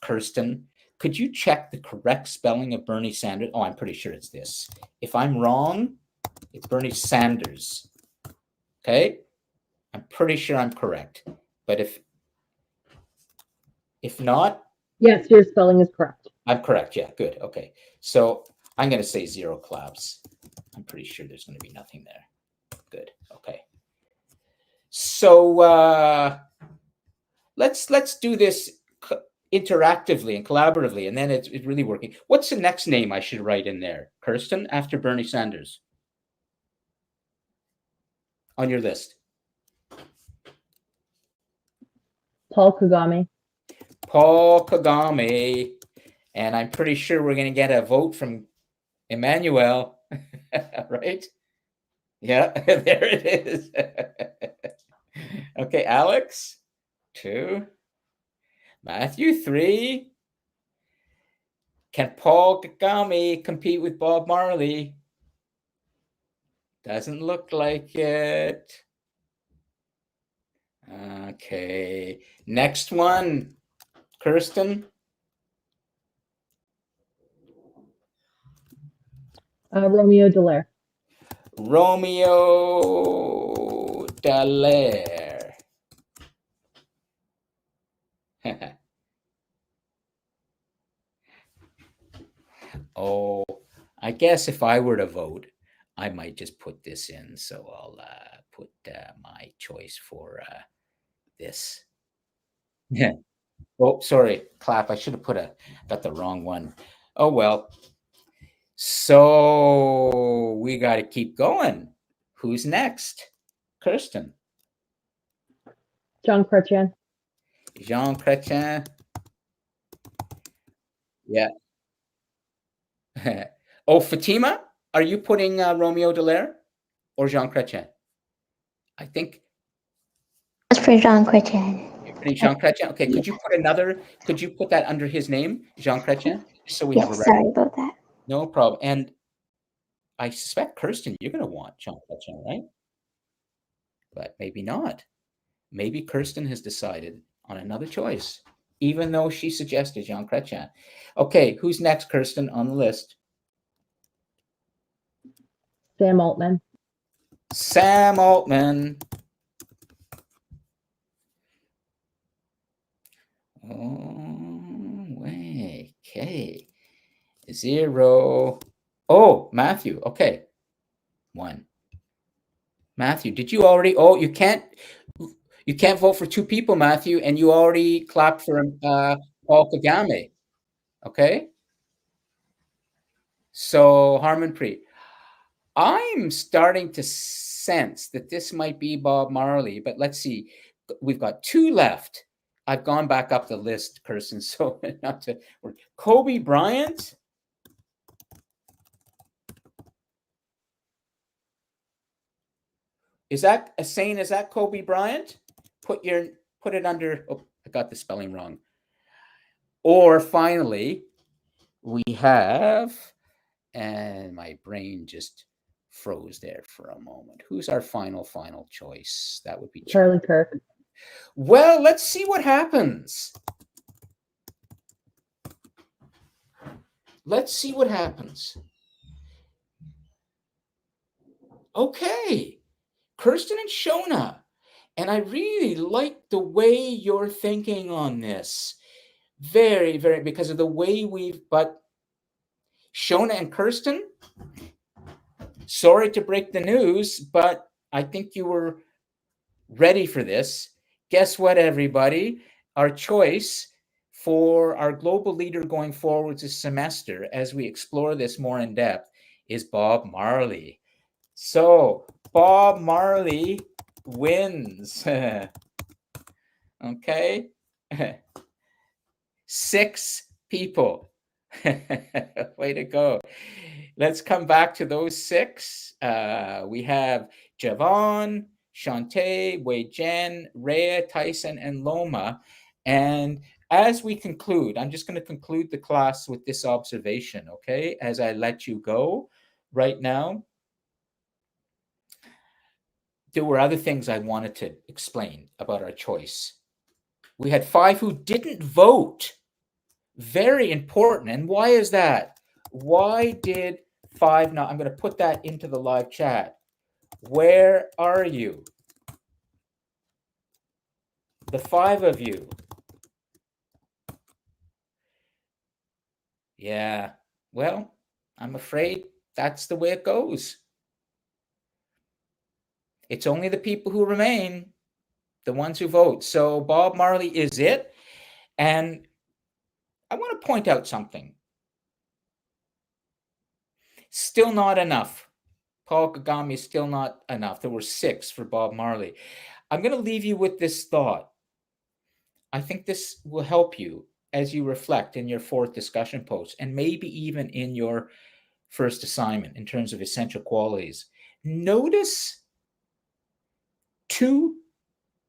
Kirsten? Could you check the correct spelling of Bernie Sanders? Oh, I'm pretty sure it's this. If I'm wrong, it's Bernie Sanders. Okay, I'm pretty sure I'm correct, but if not, Yes, your spelling is correct. I'm correct. Yeah, good. Okay, so I'm going to say 0 claps. I'm pretty sure there's going to be nothing there. Good. Okay. So let's do this interactively and collaboratively, and then it's really working. What's the next name I should write in there, Kirsten, after Bernie Sanders on your list? Paul Kagame. Paul Kagame, and I'm pretty sure we're going to get a vote from Emmanuel, right? Yeah, there it is. Okay, Alex, 2. Matthew, 3. Can Paul Kagame compete with Bob Marley? Doesn't look like it. Okay, next one, Kirsten. Romeo Dallaire. Romeo Dallaire. Oh, I guess if I were to vote, I might just put this in. So I'll put my choice for this. Yeah. Oh, sorry, clap. I should have got the wrong one. Oh, well. So we got to keep going. Who's next? Kirsten. Jean Chrétien. Jean Chrétien. Yeah. Oh, Fatima, are you putting Romeo Dallaire or Jean Chrétien? I think. That's for Jean Chrétien. Putting Jean Chrétien. Okay, could you put that under his name, Jean Chrétien, so we have a record? Sorry about that. No problem. And I suspect, Kirsten, you're going to want Jean Chrétien, right? But maybe not. Maybe Kirsten has decided on another choice, even though she suggested Jean Chrétien. Okay, who's next, Kirsten, on the list? Sam Altman. Sam Altman. Oh, wait. Okay. 0. Oh, Matthew. Okay. 1. Matthew, did you already? Oh, you can't vote for 2 people, Matthew, and you already clapped for Paul Kagame. Okay. So Harmanpreet, I'm starting to sense that this might be Bob Marley, but let's see. We've got 2 left. I've gone back up the list, Kirsten, so not to work. Kobe Bryant. Is that Kobe Bryant? Put it under. Oh, I got the spelling wrong. Or finally, we have, and my brain just froze there for a moment. Who's our final choice? That would be Charlie Kirk. Well, let's see what happens. Let's see what happens. Okay, Kirsten and Shona, and I really like the way you're thinking on this. Very, very, because of the way but Shona and Kirsten, sorry to break the news, but I think you were ready for this. Guess what, everybody? Our choice for our global leader going forward this semester, as we explore this more in depth, is Bob Marley. So Bob Marley wins. Okay. 6 people. Way to go. Let's come back to those 6. We have Javon, Shantae, Wei Jen, Rhea, Tyson, and Loma. And as we conclude, I'm just going to conclude the class with this observation, okay? As I let you go right now. There were other things I wanted to explain about our choice. We had 5 who didn't vote. Very important. And why is that? Why did 5 not? I'm going to put that into the live chat. Where are you? The 5 of you. Yeah, well, I'm afraid that's the way it goes. It's only the people who remain, the ones who vote. So Bob Marley is it. And I want to point out something. Still not enough. Paul Kagame is still not enough. There were 6 for Bob Marley. I'm going to leave you with this thought. I think this will help you as you reflect in your 4th discussion post, and maybe even in your first assignment in terms of essential qualities. Notice 2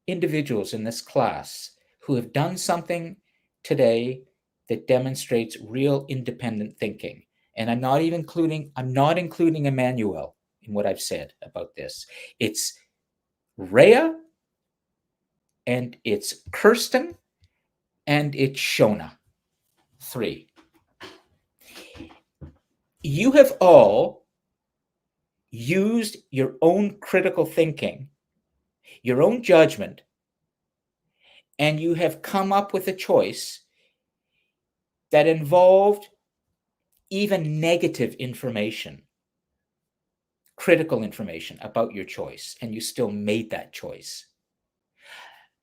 individuals in this class who have done something today that demonstrates real independent thinking. And I'm not including Emmanuel in what I've said about this. It's Rhea, and it's Kirsten, and it's Shona. 3. You have all used your own critical thinking, your own judgment, and you have come up with a choice that involved even negative information, critical information about your choice, and you still made that choice.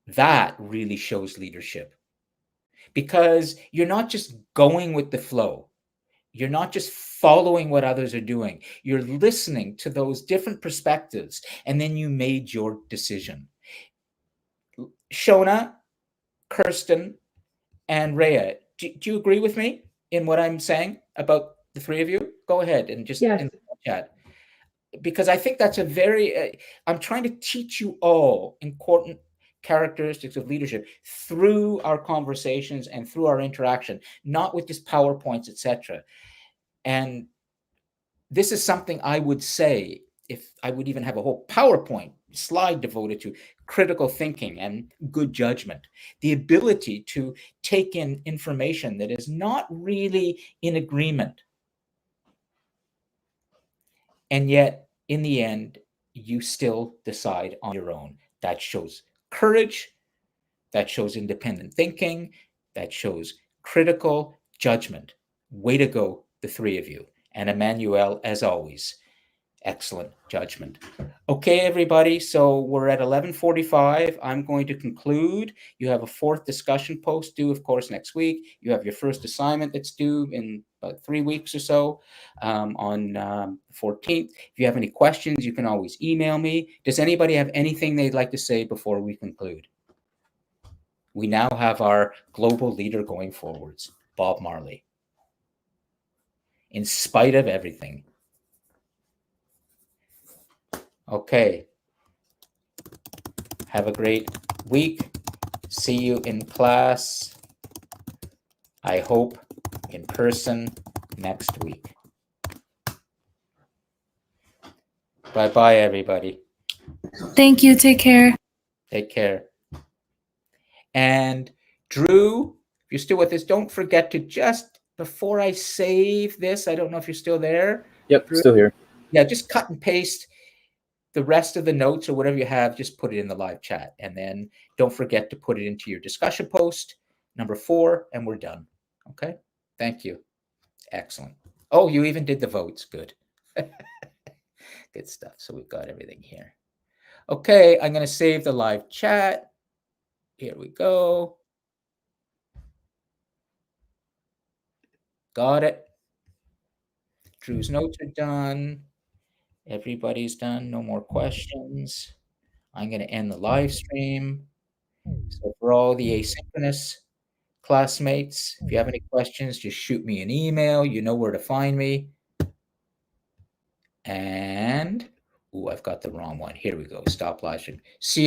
That really shows leadership, because you're not just going with the flow. You're not just following what others are doing. You're listening to those different perspectives, and then you made your decision. Shona, Kirsten, and Rhea, do you agree with me in what I'm saying about the 3 of you? Go ahead and just Yes. in the chat. Because I think that's a very, I'm trying to teach you all important characteristics of leadership through our conversations and through our interaction, not with just PowerPoints, etc. And this is something I would say, if I would even have a whole PowerPoint slide devoted to critical thinking and good judgment, the ability to take in information that is not really in agreement. And yet, in the end, you still decide on your own. That shows courage, that shows independent thinking, that shows critical judgment. Way to go, the 3 of you. And Emmanuel, as always, excellent judgment. Okay, everybody, so we're at 11:45. I'm going to conclude. You have a 4th discussion post due, of course, next week. You have your first assignment that's due in about 3 weeks or so, on 14th. If you have any questions, you can always email me. Does anybody have anything they'd like to say before we conclude? We now have our global leader going forwards, Bob Marley. In spite of everything. Okay. Have a great week. See you in class. I hope in person next week. Bye-bye, everybody. Thank you. Take care. Take care. And Drew, if you're still with us, don't forget to just, before I save this, I don't know if you're still there. Yep, Drew? still here. Yeah, just cut and paste the rest of the notes or whatever you have, just put it in the live chat. And then don't forget to put it into your discussion post, number 4, and we're done. Okay? Thank you. Excellent. Oh, you even did the votes. Good. Good stuff. So we've got everything here. Okay, I'm going to save the live chat. Here we go. Got it. Drew's notes are done. Everybody's done. No more questions. I'm going to end the live stream. So for all the asynchronous classmates, if you have any questions, just shoot me an email. You know where to find me. And, I've got the wrong one. Here we go. Stop live stream. See you.